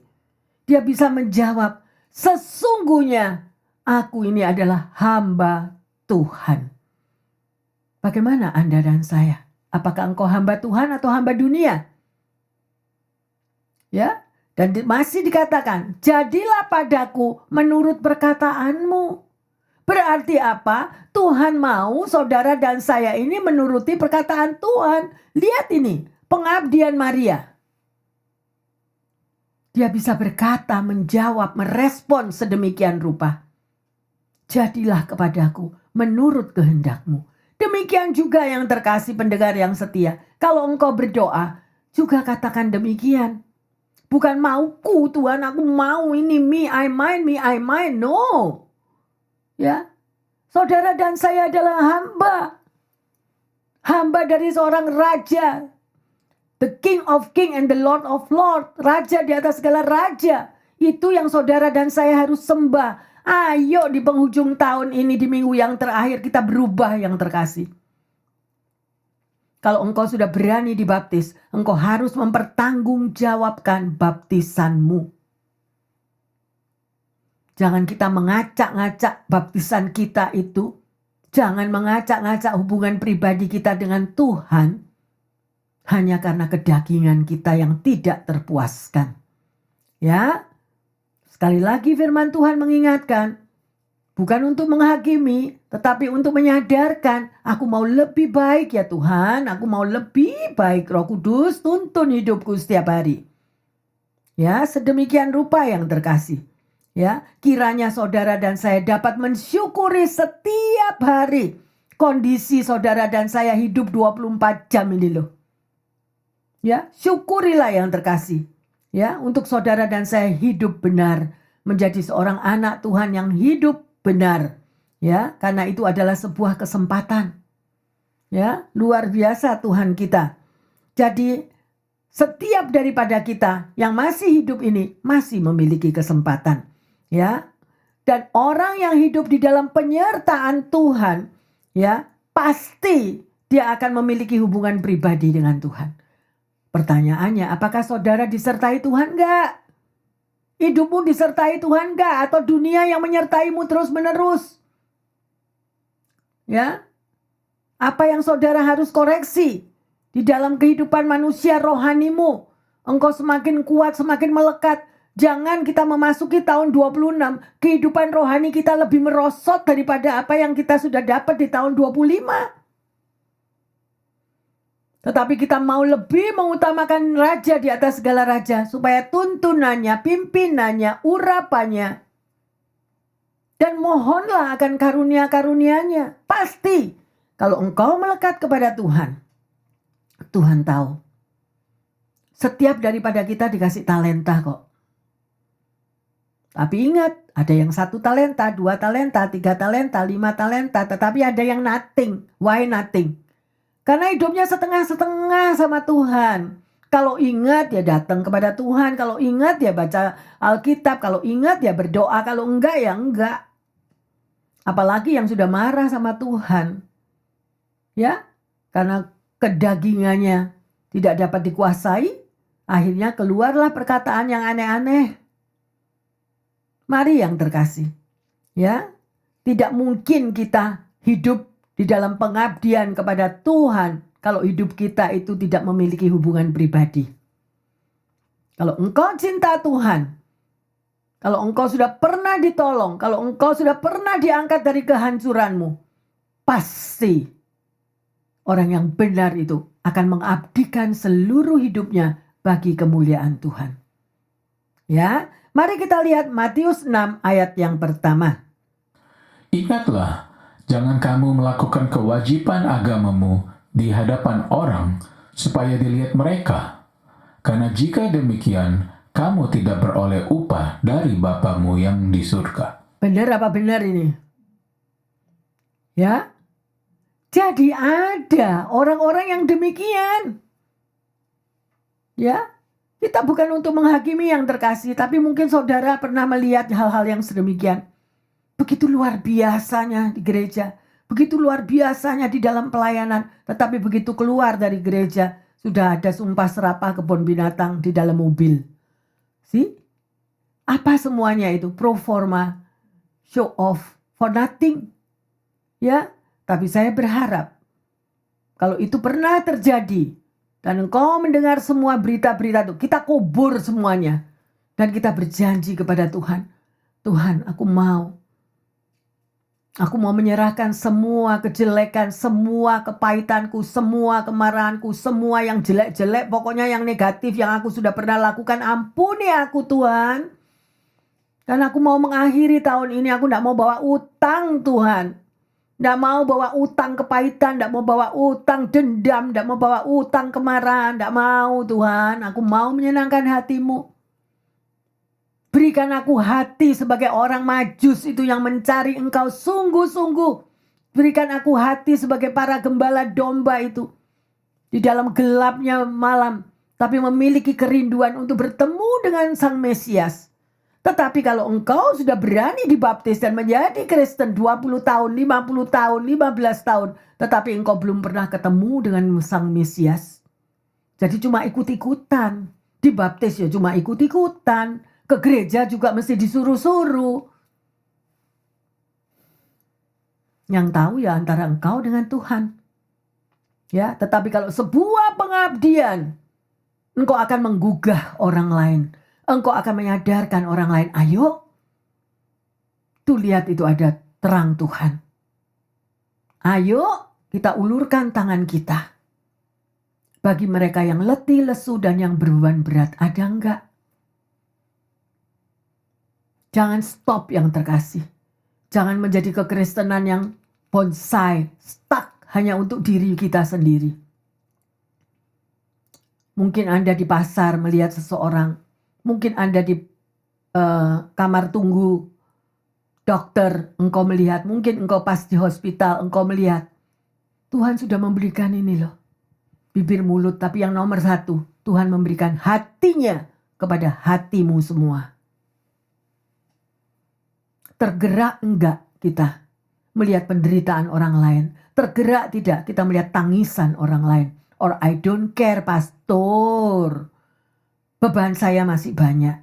Speaker 1: Dia bisa menjawab, sesungguhnya aku ini adalah hamba Tuhan. Bagaimana Anda dan saya? Apakah engkau hamba Tuhan atau hamba dunia? Ya. Dan masih dikatakan, jadilah padaku menurut perkataanmu. Berarti apa? Tuhan mau saudara dan saya ini menuruti perkataan Tuhan. Lihat ini, pengabdian Maria. Dia bisa berkata, menjawab, merespon sedemikian rupa. Jadilah kepadaku menurut kehendakmu. Demikian juga yang terkasih pendengar yang setia. Kalau engkau berdoa, juga katakan demikian. Bukan mauku Tuhan, aku mau ini, me, I mind. No. Ya, saudara dan saya adalah hamba. Hamba dari seorang raja. The King of King and the Lord of Lord. Raja di atas segala raja. Itu yang saudara dan saya harus sembah. Ayo di penghujung tahun ini, di minggu yang terakhir kita berubah yang terkasih. Kalau engkau sudah berani dibaptis, engkau harus mempertanggungjawabkan baptisanmu. Jangan kita mengacak-ngacak baptisan kita itu. Jangan mengacak-ngacak hubungan pribadi kita dengan Tuhan. Hanya karena kedagingan kita yang tidak terpuaskan. Ya. Sekali lagi firman Tuhan mengingatkan. Bukan untuk menghakimi. Tetapi untuk menyadarkan. Aku mau lebih baik ya Tuhan. Aku mau lebih baik. Roh Kudus tuntun hidupku setiap hari. Ya. Sedemikian rupa yang terkasih. Ya, kiranya saudara dan saya dapat mensyukuri setiap hari kondisi saudara dan saya hidup 24 jam ini loh. Ya, syukurilah yang terkasih. Ya, untuk saudara dan saya hidup benar, menjadi seorang anak Tuhan yang hidup benar. Ya, karena itu adalah sebuah kesempatan. Ya, luar biasa Tuhan kita. Jadi setiap daripada kita yang masih hidup ini masih memiliki kesempatan. Ya, dan orang yang hidup di dalam penyertaan Tuhan, ya, pasti dia akan memiliki hubungan pribadi dengan Tuhan. Pertanyaannya, apakah saudara disertai Tuhan enggak? Hidupmu disertai Tuhan enggak? Atau dunia yang menyertaimu terus menerus? Ya, apa yang saudara harus koreksi di dalam kehidupan manusia rohanimu? Engkau semakin kuat, semakin melekat. Jangan kita memasuki tahun 26, kehidupan rohani kita lebih merosot daripada apa yang kita sudah dapat di tahun 25. Tetapi kita mau lebih mengutamakan raja di atas segala raja, supaya tuntunannya, pimpinannya, urapannya, dan mohonlah akan karunia-karunia-Nya. Pasti, kalau engkau melekat kepada Tuhan, Tuhan tahu. Setiap daripada kita dikasih talenta kok. Tapi ingat, ada yang 1 talenta, 2 talenta, 3 talenta, 5 talenta. Tetapi ada yang nothing. Why nothing? Karena hidupnya setengah-setengah sama Tuhan. Kalau ingat ya datang kepada Tuhan. Kalau ingat ya baca Alkitab. Kalau ingat ya berdoa. Kalau enggak ya enggak. Apalagi yang sudah marah sama Tuhan. Ya, karena kedagingannya tidak dapat dikuasai. Akhirnya keluarlah perkataan yang aneh-aneh. Mari yang terkasih. Ya, tidak mungkin kita hidup di dalam pengabdian kepada Tuhan kalau hidup kita itu tidak memiliki hubungan pribadi. Kalau engkau cinta Tuhan, kalau engkau sudah pernah ditolong, kalau engkau sudah pernah diangkat dari kehancuranmu, pasti orang yang benar itu akan mengabdikan seluruh hidupnya bagi kemuliaan Tuhan. Ya, mari kita lihat Matius 6 ayat yang pertama.
Speaker 2: Ingatlah, jangan kamu melakukan kewajiban agamamu di hadapan orang supaya dilihat mereka. Karena jika demikian, kamu tidak beroleh upah dari Bapamu yang di surga.
Speaker 1: Benar apa benar ini? Ya, jadi ada orang-orang yang demikian. Ya, kita bukan untuk menghakimi yang terkasih, tapi mungkin saudara pernah melihat hal-hal yang sedemikian. Begitu luar biasanya di gereja, begitu luar biasanya di dalam pelayanan, tetapi begitu keluar dari gereja, sudah ada sumpah serapah kebun binatang di dalam mobil. See? Apa semuanya itu? Pro forma, show off, for nothing. Ya, tapi saya berharap kalau itu pernah terjadi, dan engkau mendengar semua berita-berita itu, kita kubur semuanya. Dan kita berjanji kepada Tuhan. Tuhan, aku mau menyerahkan semua kejelekan, semua kepahitanku, semua kemarahanku, semua yang jelek-jelek, pokoknya yang negatif yang aku sudah pernah lakukan. Ampuni aku Tuhan. Dan aku mau mengakhiri tahun ini, aku tidak mau bawa utang Tuhan. Tidak mau bawa utang kepahitan, tidak mau bawa utang dendam, tidak mau bawa utang kemarahan, tidak mau Tuhan. Aku mau menyenangkan hatimu. Berikan aku hati sebagai orang Majus itu yang mencari engkau sungguh-sungguh. Berikan aku hati sebagai para gembala domba itu. Di dalam gelapnya malam, tapi memiliki kerinduan untuk bertemu dengan Sang Mesias. Tetapi kalau engkau sudah berani dibaptis dan menjadi Kristen 20 tahun, 50 tahun, 15 tahun. Tetapi engkau belum pernah ketemu dengan Sang Mesias. Jadi cuma ikut-ikutan. Dibaptis ya cuma ikut-ikutan. Ke gereja juga mesti disuruh-suruh. Yang tahu ya antara engkau dengan Tuhan. Ya, tetapi kalau sebuah pengabdian, engkau akan menggugah orang lain. Engkau akan menyadarkan orang lain, ayo. Tuh lihat itu ada terang Tuhan. Ayo kita ulurkan tangan kita. Bagi mereka yang letih, lesu, dan yang berbeban berat, ada enggak? Jangan stop yang terkasih. Jangan menjadi kekristenan yang bonsai, stuck hanya untuk diri kita sendiri. Mungkin Anda di pasar melihat seseorang. Mungkin Anda di kamar tunggu dokter, engkau melihat. Mungkin engkau pas di hospital, engkau melihat. Tuhan sudah memberikan ini loh. Bibir mulut, tapi yang nomor 1, Tuhan memberikan hatinya kepada hatimu semua. Tergerak enggak kita melihat penderitaan orang lain? Tergerak tidak kita melihat tangisan orang lain? Or I don't care, pastor. Beban saya masih banyak.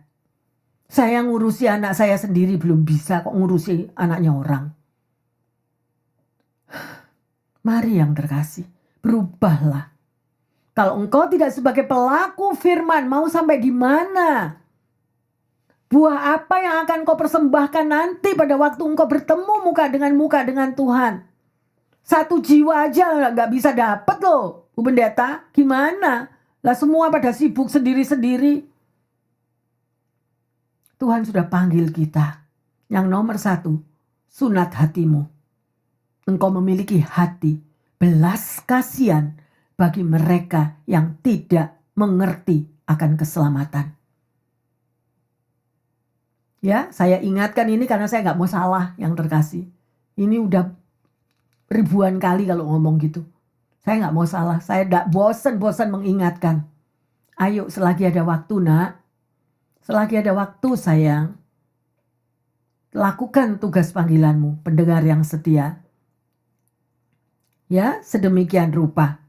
Speaker 1: Saya ngurusi anak saya sendiri belum bisa kok ngurusi anaknya orang. Mari yang terkasih, berubahlah. Kalau engkau tidak sebagai pelaku firman, mau sampai di mana? Buah apa yang akan kau persembahkan nanti pada waktu engkau bertemu muka dengan Tuhan? 1 jiwa aja nggak bisa dapat loh, Bu Pendeta. Gimana? Lah semua pada sibuk sendiri-sendiri. Tuhan sudah panggil kita. Yang nomor 1, sunat hatimu. Engkau memiliki hati belas kasihan bagi mereka yang tidak mengerti akan keselamatan. Ya, saya ingatkan ini karena saya nggak mau salah yang terkasih. Ini udah ribuan kali kalau ngomong gitu. Saya nggak mau salah, saya tidak bosan-bosan mengingatkan. Ayo selagi ada waktu nak, selagi ada waktu sayang, lakukan tugas panggilanmu, pendengar yang setia. Ya, sedemikian rupa.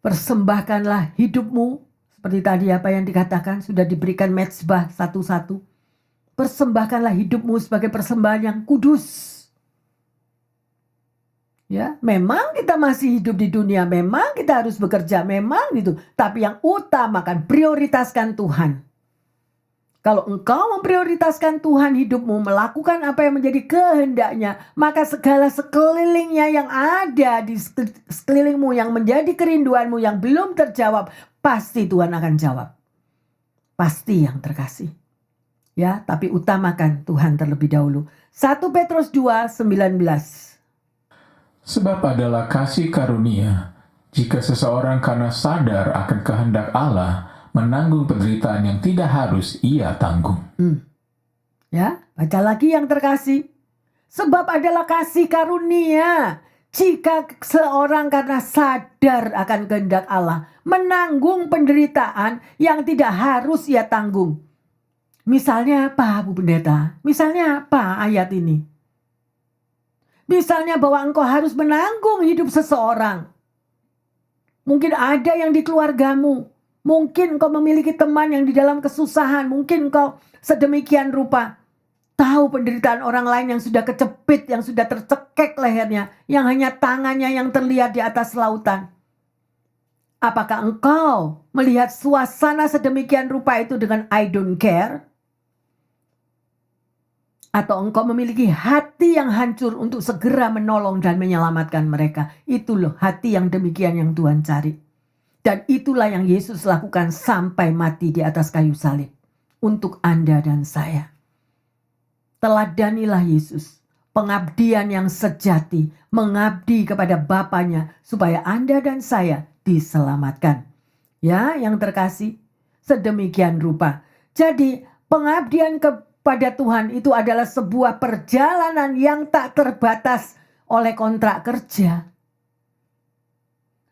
Speaker 1: Persembahkanlah hidupmu, seperti tadi apa yang dikatakan, sudah diberikan mezbah satu-satu. Persembahkanlah hidupmu sebagai persembahan yang kudus. Ya, memang kita masih hidup di dunia, memang kita harus bekerja, memang gitu. Tapi yang utamakan, prioritaskan Tuhan. Kalau engkau memprioritaskan Tuhan hidupmu, melakukan apa yang menjadi kehendaknya, maka segala sekelilingnya yang ada di sekelilingmu, yang menjadi kerinduanmu, yang belum terjawab, pasti Tuhan akan jawab. Pasti yang terkasih. Ya, tapi utamakan Tuhan terlebih dahulu. 1 Petrus 2:19.
Speaker 2: Sebab adalah kasih karunia, jika seseorang karena sadar akan kehendak Allah, menanggung penderitaan yang tidak harus ia tanggung.
Speaker 1: Ya, baca lagi yang terkasih. Sebab adalah kasih karunia, jika seorang karena sadar akan kehendak Allah, menanggung penderitaan yang tidak harus ia tanggung. Misalnya apa, Bu Pendeta? Misalnya apa ayat ini? Misalnya bahwa engkau harus menanggung hidup seseorang. Mungkin ada yang di keluargamu. Mungkin engkau memiliki teman yang di dalam kesusahan. Mungkin engkau sedemikian rupa tahu penderitaan orang lain yang sudah kecepit, yang sudah tercekek lehernya, yang hanya tangannya yang terlihat di atas lautan. Apakah engkau melihat suasana sedemikian rupa itu dengan I don't care? Atau engkau memiliki hati yang hancur untuk segera menolong dan menyelamatkan mereka? Itu loh hati yang demikian yang Tuhan cari. Dan itulah yang Yesus lakukan sampai mati di atas kayu salib. Untuk Anda dan saya. Teladanilah Yesus. Pengabdian yang sejati. Mengabdi kepada Bapanya. Supaya Anda dan saya diselamatkan. Ya, yang terkasih. Sedemikian rupa. Jadi pengabdian pada Tuhan itu adalah sebuah perjalanan yang tak terbatas oleh kontrak kerja.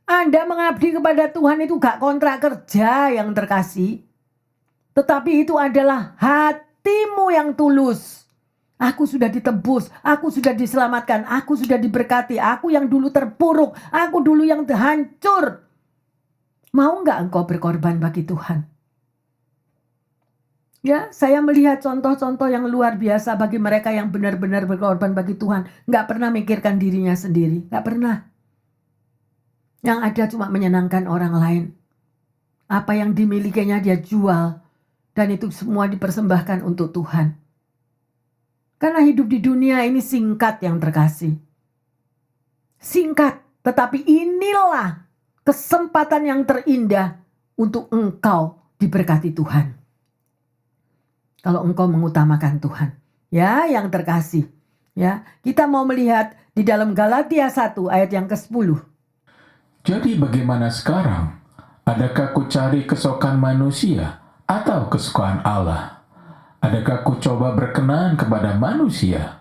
Speaker 1: Anda mengabdi kepada Tuhan itu gak kontrak kerja yang terkasih. Tetapi itu adalah hatimu yang tulus. Aku sudah ditebus, aku sudah diselamatkan, aku sudah diberkati, aku yang dulu terpuruk, aku dulu yang hancur. Mau gak engkau berkorban bagi Tuhan? Ya, saya melihat contoh-contoh yang luar biasa bagi mereka yang benar-benar berkorban bagi Tuhan. Gak pernah mikirkan dirinya sendiri. Gak pernah. Yang ada cuma menyenangkan orang lain. Apa yang dimilikinya dia jual. Dan itu semua dipersembahkan untuk Tuhan. Karena hidup di dunia ini singkat yang terkasih. Singkat. Tetapi inilah kesempatan yang terindah untuk engkau diberkati Tuhan. Kalau engkau mengutamakan Tuhan. Ya, yang terkasih. Ya, kita mau melihat di dalam Galatia 1 ayat yang ke-10.
Speaker 2: Jadi bagaimana sekarang? Adakah ku cari kesukaan manusia atau kesukaan Allah? Adakah ku coba berkenan kepada manusia?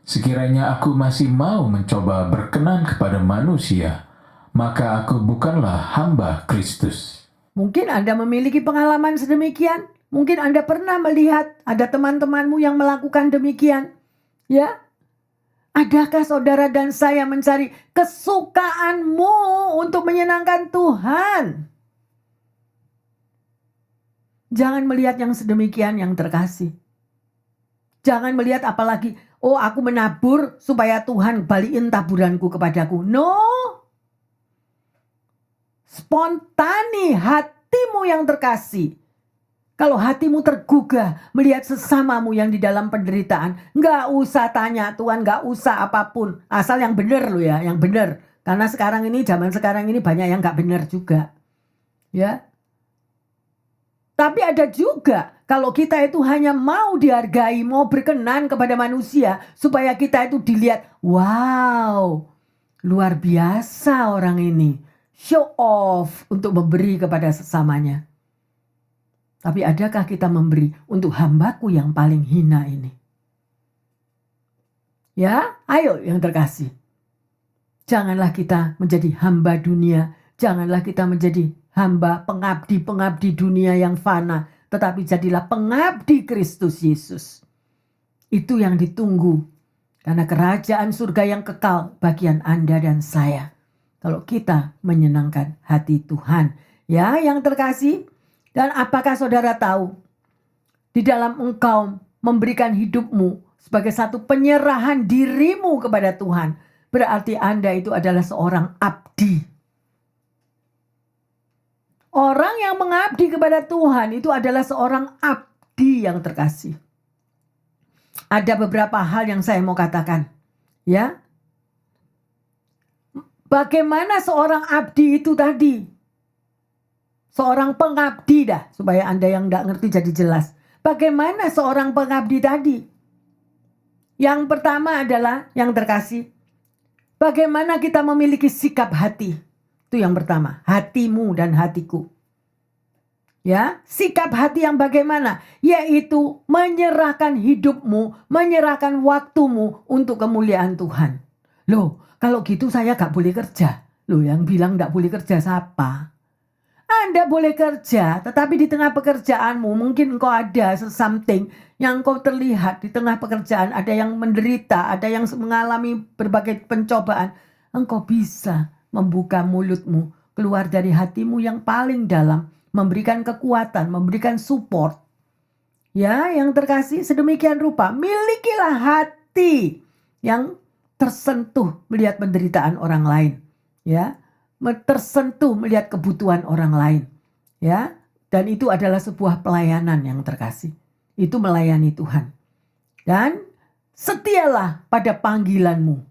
Speaker 2: Sekiranya aku masih mau mencoba berkenan kepada manusia, maka aku bukanlah hamba Kristus.
Speaker 1: Mungkin Anda memiliki pengalaman sedemikian. Mungkin Anda pernah melihat ada teman-temanmu yang melakukan demikian. Ya. Adakah saudara dan saya mencari kesukaanmu untuk menyenangkan Tuhan? Jangan melihat yang sedemikian yang terkasih. Jangan melihat apalagi, oh aku menabur supaya Tuhan balikin taburanku kepadaku. No. Spontani hatimu yang terkasih. Kalau hatimu tergugah melihat sesamamu yang di dalam penderitaan, nggak usah tanya Tuhan, nggak usah apapun. Asal yang benar loh ya, yang benar. Karena sekarang ini, zaman sekarang ini banyak yang nggak benar juga. Ya. Tapi ada juga kalau kita itu hanya mau dihargai, mau berkenan kepada manusia. Supaya kita itu dilihat, wow, luar biasa orang ini. show off untuk memberi kepada sesamanya. Tapi adakah kita memberi untuk hambaku yang paling hina ini? Ya, ayo yang terkasih. Janganlah kita menjadi hamba dunia. Janganlah kita menjadi hamba pengabdi-pengabdi dunia yang fana. Tetapi jadilah pengabdi Kristus Yesus. Itu yang ditunggu. Karena kerajaan surga yang kekal bagian Anda dan saya. Kalau kita menyenangkan hati Tuhan. Ya, yang terkasih. Dan apakah saudara tahu? Di dalam engkau memberikan hidupmu sebagai satu penyerahan dirimu kepada Tuhan. Berarti Anda itu adalah seorang abdi. Orang yang mengabdi kepada Tuhan itu adalah seorang abdi yang terkasih. Ada beberapa hal yang saya mau katakan. Ya. Bagaimana seorang abdi itu tadi? Seorang pengabdi dah. Supaya Anda yang tidak ngerti jadi jelas. Bagaimana seorang pengabdi tadi? Yang pertama adalah yang terkasih. Bagaimana kita memiliki sikap hati? Itu yang pertama. Hatimu dan hatiku. Ya, sikap hati yang bagaimana? Yaitu menyerahkan hidupmu, menyerahkan waktumu untuk kemuliaan Tuhan. Loh, kalau gitu saya gak boleh kerja. Loh, yang bilang gak boleh kerja siapa? Anda boleh kerja, tetapi di tengah pekerjaanmu mungkin engkau ada something yang engkau terlihat di tengah pekerjaan. Ada yang menderita, ada yang mengalami berbagai pencobaan. Engkau bisa membuka mulutmu, keluar dari hatimu yang paling dalam. Memberikan kekuatan, memberikan support. Ya, yang terkasih sedemikian rupa. Milikilah hati yang tersentuh melihat penderitaan orang lain. Ya. Tersentuh melihat kebutuhan orang lain, ya, dan itu adalah sebuah pelayanan yang terkasih. Itu melayani Tuhan. Dan setialah pada panggilanmu.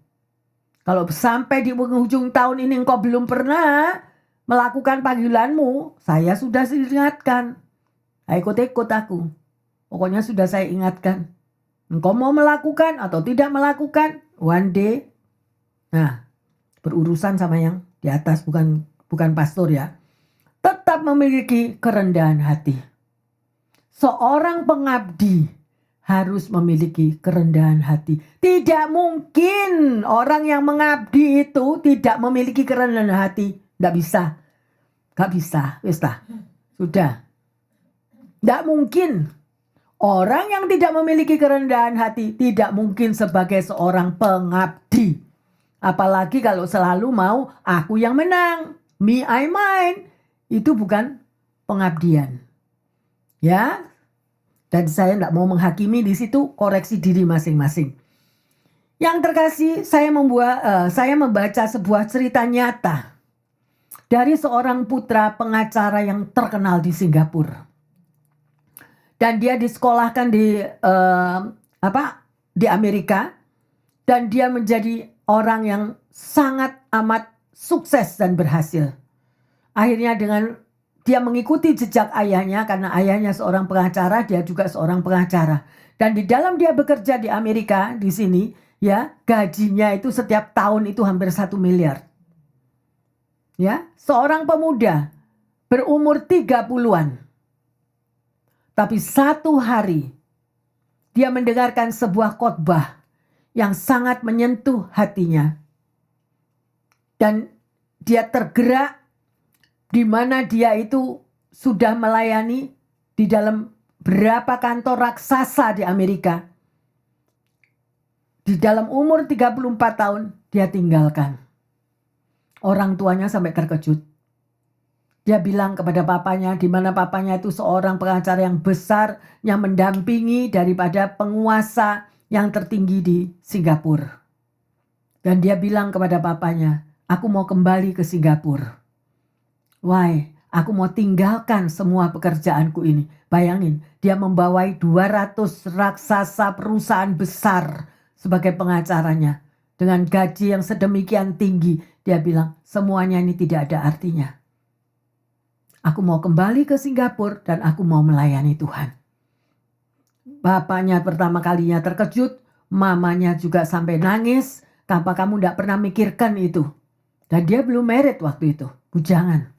Speaker 1: Kalau sampai di penghujung tahun ini engkau belum pernah melakukan panggilanmu, saya sudah ingatkan. Ikut-ikut aku. Pokoknya sudah saya ingatkan. Engkau mau melakukan atau tidak melakukan, one day, nah, berurusan sama yang di atas, bukan pastor ya. Tetap memiliki kerendahan hati. Seorang pengabdi harus memiliki kerendahan hati. Tidak mungkin orang yang mengabdi itu tidak memiliki kerendahan hati. Tidak bisa. Gak bisa. Sudah. Tidak mungkin. Orang yang tidak memiliki kerendahan hati tidak mungkin sebagai seorang pengabdi. Apalagi kalau selalu mau aku yang menang. Me, I, mine. Itu bukan pengabdian. Ya. Dan saya tidak mau menghakimi di situ, koreksi diri masing-masing. Yang terkasih, saya membaca sebuah cerita nyata. Dari seorang putra pengacara yang terkenal di Singapura. Dan dia disekolahkan di Amerika. Dan dia menjadi orang yang sangat amat sukses dan berhasil. Akhirnya dengan dia mengikuti jejak ayahnya, karena ayahnya seorang pengacara, dia juga seorang pengacara. Dan di dalam dia bekerja di Amerika, di sini, ya, gajinya itu setiap tahun itu hampir 1 miliar. Ya, seorang pemuda berumur 30-an. Tapi satu hari dia mendengarkan sebuah khotbah yang sangat menyentuh hatinya. Dan dia tergerak di mana dia itu sudah melayani di dalam berapa kantor raksasa di Amerika. Di dalam umur 34 tahun dia tinggalkan. Orang tuanya sampai terkejut. Dia bilang kepada papanya, di mana papanya itu seorang pengacara yang besar yang mendampingi daripada penguasa yang tertinggi di Singapura. Dan dia bilang kepada papanya, aku mau kembali ke Singapura. Why? Aku mau tinggalkan semua pekerjaanku ini. Bayangin, dia membawai 200 raksasa perusahaan besar sebagai pengacaranya. Dengan gaji yang sedemikian tinggi, dia bilang, semuanya ini tidak ada artinya. Aku mau kembali ke Singapura dan aku mau melayani Tuhan. Bapaknya pertama kalinya terkejut, mamanya juga sampai nangis. Tanpa kamu tidak pernah mikirkan itu. Dan dia belum married waktu itu. bujangan.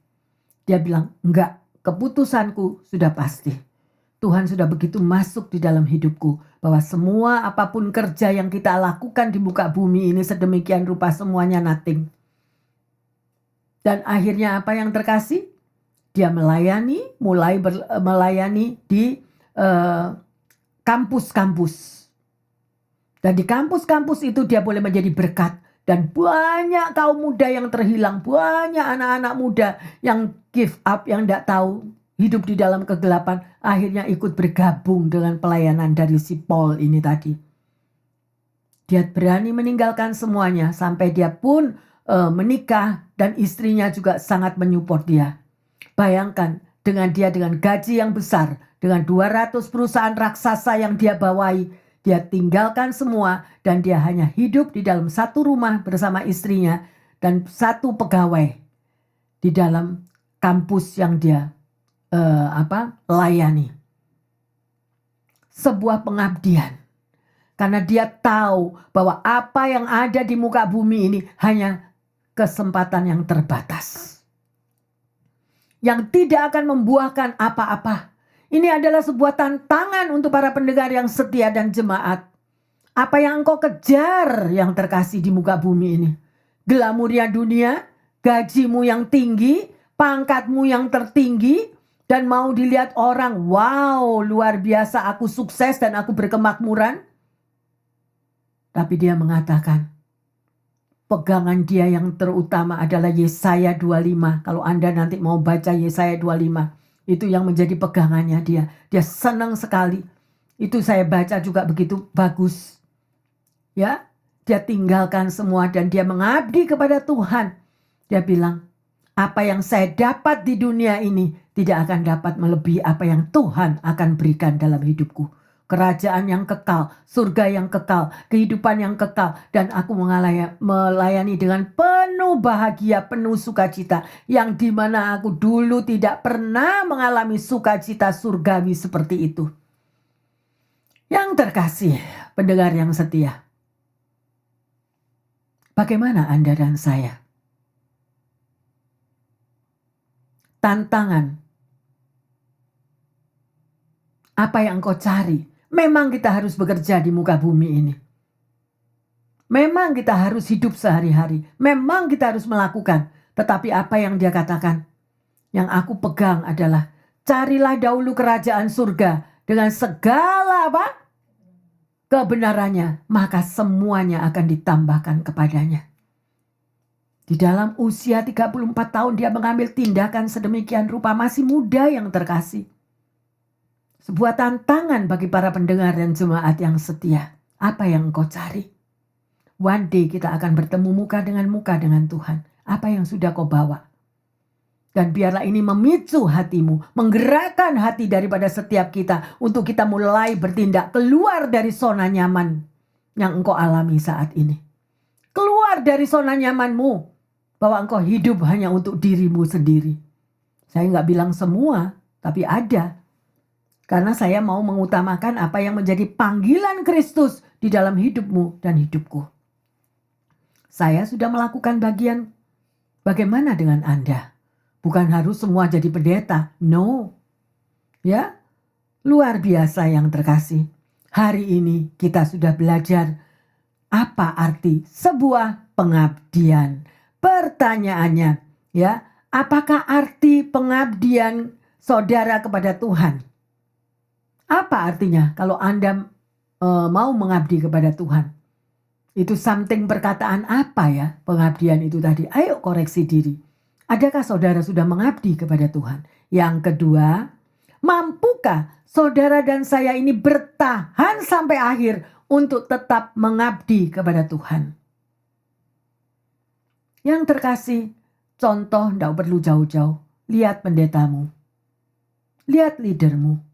Speaker 1: Dia bilang, enggak, keputusanku sudah pasti. Tuhan sudah begitu masuk di dalam hidupku, bahwa semua apapun kerja yang kita lakukan di muka bumi ini sedemikian rupa semuanya nothing. Dan akhirnya apa yang terkasih? Dia melayani, melayani di kampus-kampus. Dan di kampus-kampus itu dia boleh menjadi berkat. Dan banyak kaum muda yang terhilang, banyak anak-anak muda yang give up, yang tidak tahu, hidup di dalam kegelapan, akhirnya ikut bergabung dengan pelayanan dari si Paul ini tadi. Dia berani meninggalkan semuanya sampai dia pun menikah dan istrinya juga sangat menyupport dia. Bayangkan dengan gaji yang besar, dengan 200 perusahaan raksasa yang dia bawai, dia tinggalkan semua dan dia hanya hidup di dalam satu rumah bersama istrinya dan satu pegawai di dalam kampus yang dia layani. Sebuah pengabdian. Karena dia tahu bahwa apa yang ada di muka bumi ini hanya kesempatan yang terbatas. Yang tidak akan membuahkan apa-apa. Ini adalah sebuah tantangan untuk para pendengar yang setia dan jemaat. Apa yang engkau kejar yang terkasih di muka bumi ini? Glamurnya dunia, gajimu yang tinggi, pangkatmu yang tertinggi, dan mau dilihat orang, wow, luar biasa, aku sukses dan aku berkemakmuran. Tapi dia mengatakan, pegangan dia yang terutama adalah Yesaya 25. Kalau Anda nanti mau baca Yesaya 25, itu yang menjadi pegangannya dia. Dia senang sekali. Itu saya baca juga begitu bagus. Ya, dia tinggalkan semua dan dia mengabdi kepada Tuhan. Dia bilang, apa yang saya dapat di dunia ini tidak akan dapat melebihi apa yang Tuhan akan berikan dalam hidupku. Kerajaan yang kekal, surga yang kekal, kehidupan yang kekal. Dan aku melayani dengan penuh bahagia, penuh sukacita. Yang dimana aku dulu tidak pernah mengalami sukacita surgawi seperti itu. Yang terkasih, pendengar yang setia. Bagaimana Anda dan saya? Tantangan. Apa yang engkau cari? Memang kita harus bekerja di muka bumi ini. Memang kita harus hidup sehari-hari. Memang kita harus melakukan. Tetapi apa yang dia katakan? Yang aku pegang adalah carilah dahulu kerajaan surga dengan segala kebenarannya, maka semuanya akan ditambahkan kepadanya. Di dalam usia 34 tahun dia mengambil tindakan sedemikian rupa, masih muda yang terkasih. Sebuah tantangan bagi para pendengar dan jemaat yang setia. Apa yang engkau cari? One day kita akan bertemu muka dengan Tuhan. Apa yang sudah kau bawa? Dan biarlah ini memicu hatimu, menggerakkan hati daripada setiap kita untuk kita mulai bertindak keluar dari zona nyaman yang engkau alami saat ini. Keluar dari zona nyamanmu, bahwa engkau hidup hanya untuk dirimu sendiri. Saya nggak bilang semua, tapi ada. Karena saya mau mengutamakan apa yang menjadi panggilan Kristus di dalam hidupmu dan hidupku. Saya sudah melakukan bagian. Bagaimana dengan Anda? Bukan harus semua jadi pendeta. No. Ya, luar biasa yang terkasih. Hari ini kita sudah belajar apa arti sebuah pengabdian. Pertanyaannya, ya, apakah arti pengabdian saudara kepada Tuhan? Apa artinya kalau Anda mau mengabdi kepada Tuhan? Itu something perkataan apa ya pengabdian itu tadi? Ayo koreksi diri. Adakah saudara sudah mengabdi kepada Tuhan? Yang kedua, mampukah saudara dan saya ini bertahan sampai akhir untuk tetap mengabdi kepada Tuhan? Yang terkasih, contoh tidak perlu jauh-jauh. Lihat pendetamu. Lihat leadermu.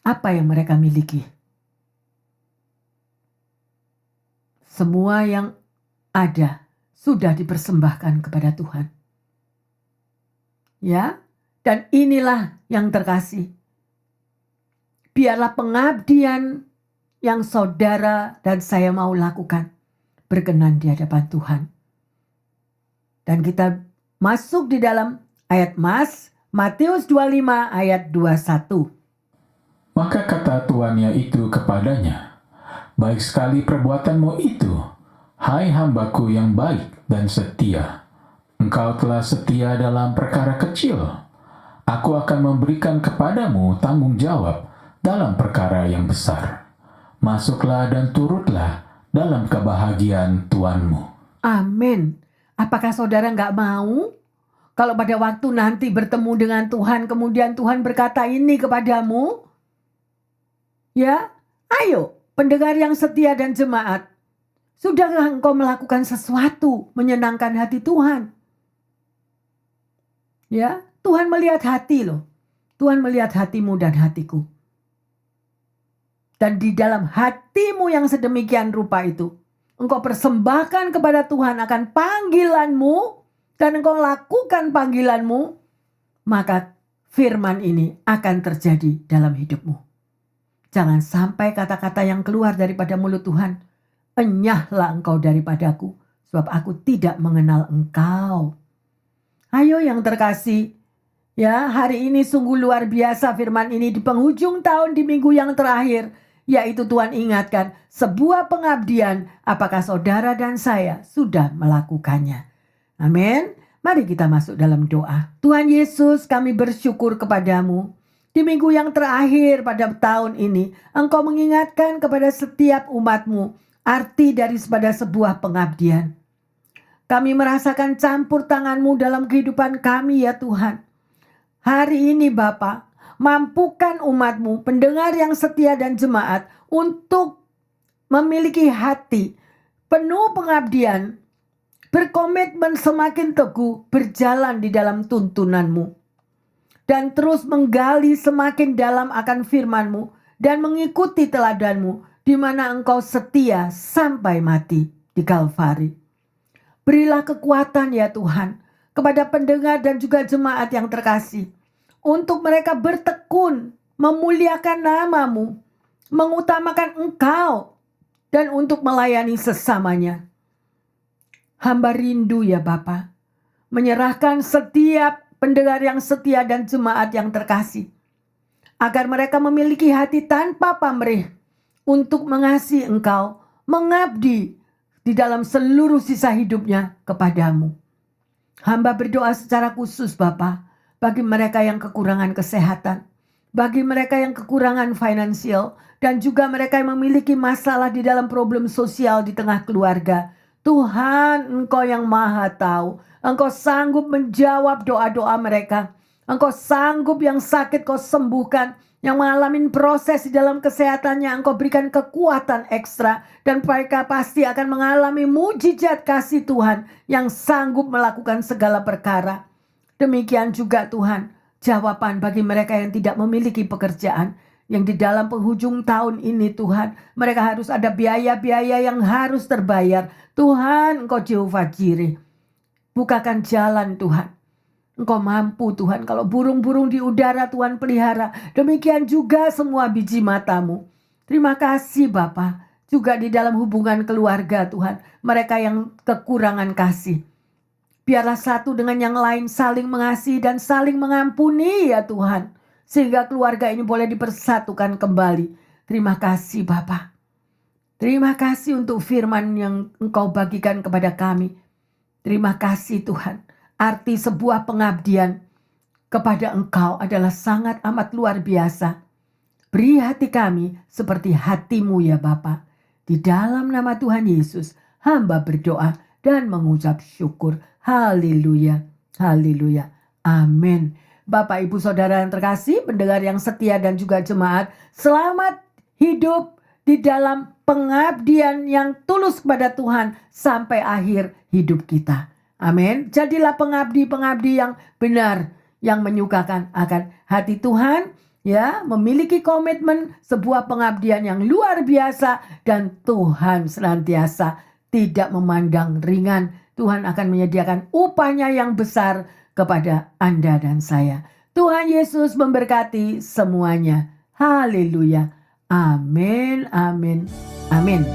Speaker 1: Apa yang mereka miliki? Semua yang ada sudah dipersembahkan kepada Tuhan. Ya, dan inilah yang terkasih. Biarlah pengabdian yang saudara dan saya mau lakukan berkenan di hadapan Tuhan. Dan kita masuk di dalam ayat Matius 25 ayat 21.
Speaker 2: Maka kata tuannya itu kepadanya, "Baik sekali perbuatanmu itu, hai hambaku yang baik dan setia. Engkau telah setia dalam perkara kecil. Aku akan memberikan kepadamu tanggung jawab dalam perkara yang besar. Masuklah dan turutlah dalam kebahagiaan tuanmu."
Speaker 1: Amin. Apakah saudara nggak mau? Kalau pada waktu nanti bertemu dengan Tuhan, kemudian Tuhan berkata ini kepadamu, ya, ayo pendengar yang setia dan jemaat, sudahkah engkau melakukan sesuatu menyenangkan hati Tuhan? Ya, Tuhan melihat hati loh. Tuhan melihat hatimu dan hatiku. Dan di dalam hatimu yang sedemikian rupa itu, engkau persembahkan kepada Tuhan akan panggilanmu, dan engkau lakukan panggilanmu, maka firman ini akan terjadi dalam hidupmu. Jangan sampai kata-kata yang keluar daripada mulut Tuhan, "Enyahlah engkau daripadaku, sebab aku tidak mengenal engkau." Ayo yang terkasih, ya, hari ini sungguh luar biasa firman ini di penghujung tahun, di minggu yang terakhir, yaitu Tuhan ingatkan sebuah pengabdian, apakah saudara dan saya sudah melakukannya. Amin. Mari kita masuk dalam doa. Tuhan Yesus, kami bersyukur kepadamu. Di minggu yang terakhir pada tahun ini, Engkau mengingatkan kepada setiap umat-Mu arti daripada sebuah pengabdian. Kami merasakan campur tangan-Mu dalam kehidupan kami ya Tuhan. Hari ini Bapa, mampukan umat-Mu, pendengar yang setia dan jemaat, untuk memiliki hati penuh pengabdian, berkomitmen semakin teguh berjalan di dalam tuntunan-Mu, dan terus menggali semakin dalam akan firman-Mu dan mengikuti teladan-Mu, di mana Engkau setia sampai mati di Kalvari. Berilah kekuatan ya Tuhan kepada pendengar dan juga jemaat yang terkasih, untuk mereka bertekun memuliakan nama-Mu, mengutamakan Engkau, dan untuk melayani sesamanya. Hamba rindu ya Bapa, menyerahkan setiap pendengar yang setia dan jemaat yang terkasih, agar mereka memiliki hati tanpa pamrih untuk mengasihi Engkau, mengabdi di dalam seluruh sisa hidupnya kepadamu. Hamba berdoa secara khusus Bapa, bagi mereka yang kekurangan kesehatan, bagi mereka yang kekurangan finansial, dan juga mereka yang memiliki masalah di dalam problem sosial di tengah keluarga. Tuhan, Engkau yang maha tahu. Engkau sanggup menjawab doa-doa mereka. Engkau sanggup yang sakit Kau sembuhkan, yang mengalami proses di dalam kesehatannya Engkau berikan kekuatan ekstra, dan mereka pasti akan mengalami mujizat kasih Tuhan yang sanggup melakukan segala perkara. Demikian juga Tuhan, jawaban bagi mereka yang tidak memiliki pekerjaan, yang di dalam penghujung tahun ini Tuhan, mereka harus ada biaya-biaya yang harus terbayar. Tuhan, Engkau Jehovah Jireh, bukakan jalan Tuhan. Engkau mampu Tuhan, kalau burung-burung di udara Tuhan pelihara, demikian juga semua biji mata-Mu. Terima kasih Bapa, juga di dalam hubungan keluarga Tuhan, mereka yang kekurangan kasih, biarlah satu dengan yang lain saling mengasihi dan saling mengampuni ya Tuhan, sehingga keluarga ini boleh dipersatukan kembali. Terima kasih Bapa. Terima kasih untuk firman yang Engkau bagikan kepada kami. Terima kasih Tuhan. Arti sebuah pengabdian kepada Engkau adalah sangat amat luar biasa. Beri hati kami seperti hati-Mu ya Bapa. Di dalam nama Tuhan Yesus, hamba berdoa dan mengucap syukur. Haleluya, haleluya, amin. Bapak, Ibu, Saudara yang terkasih, pendengar yang setia dan juga jemaat, selamat hidup di dalam pengabdian yang tulus kepada Tuhan sampai akhir hidup kita. Amin. Jadilah pengabdi-pengabdi yang benar, yang menyukakan akan hati Tuhan, ya, memiliki komitmen sebuah pengabdian yang luar biasa, dan Tuhan senantiasa tidak memandang ringan. Tuhan akan menyediakan upahnya yang besar kepada Anda dan saya. Tuhan Yesus memberkati semuanya. Haleluya. Amin, amin, amin.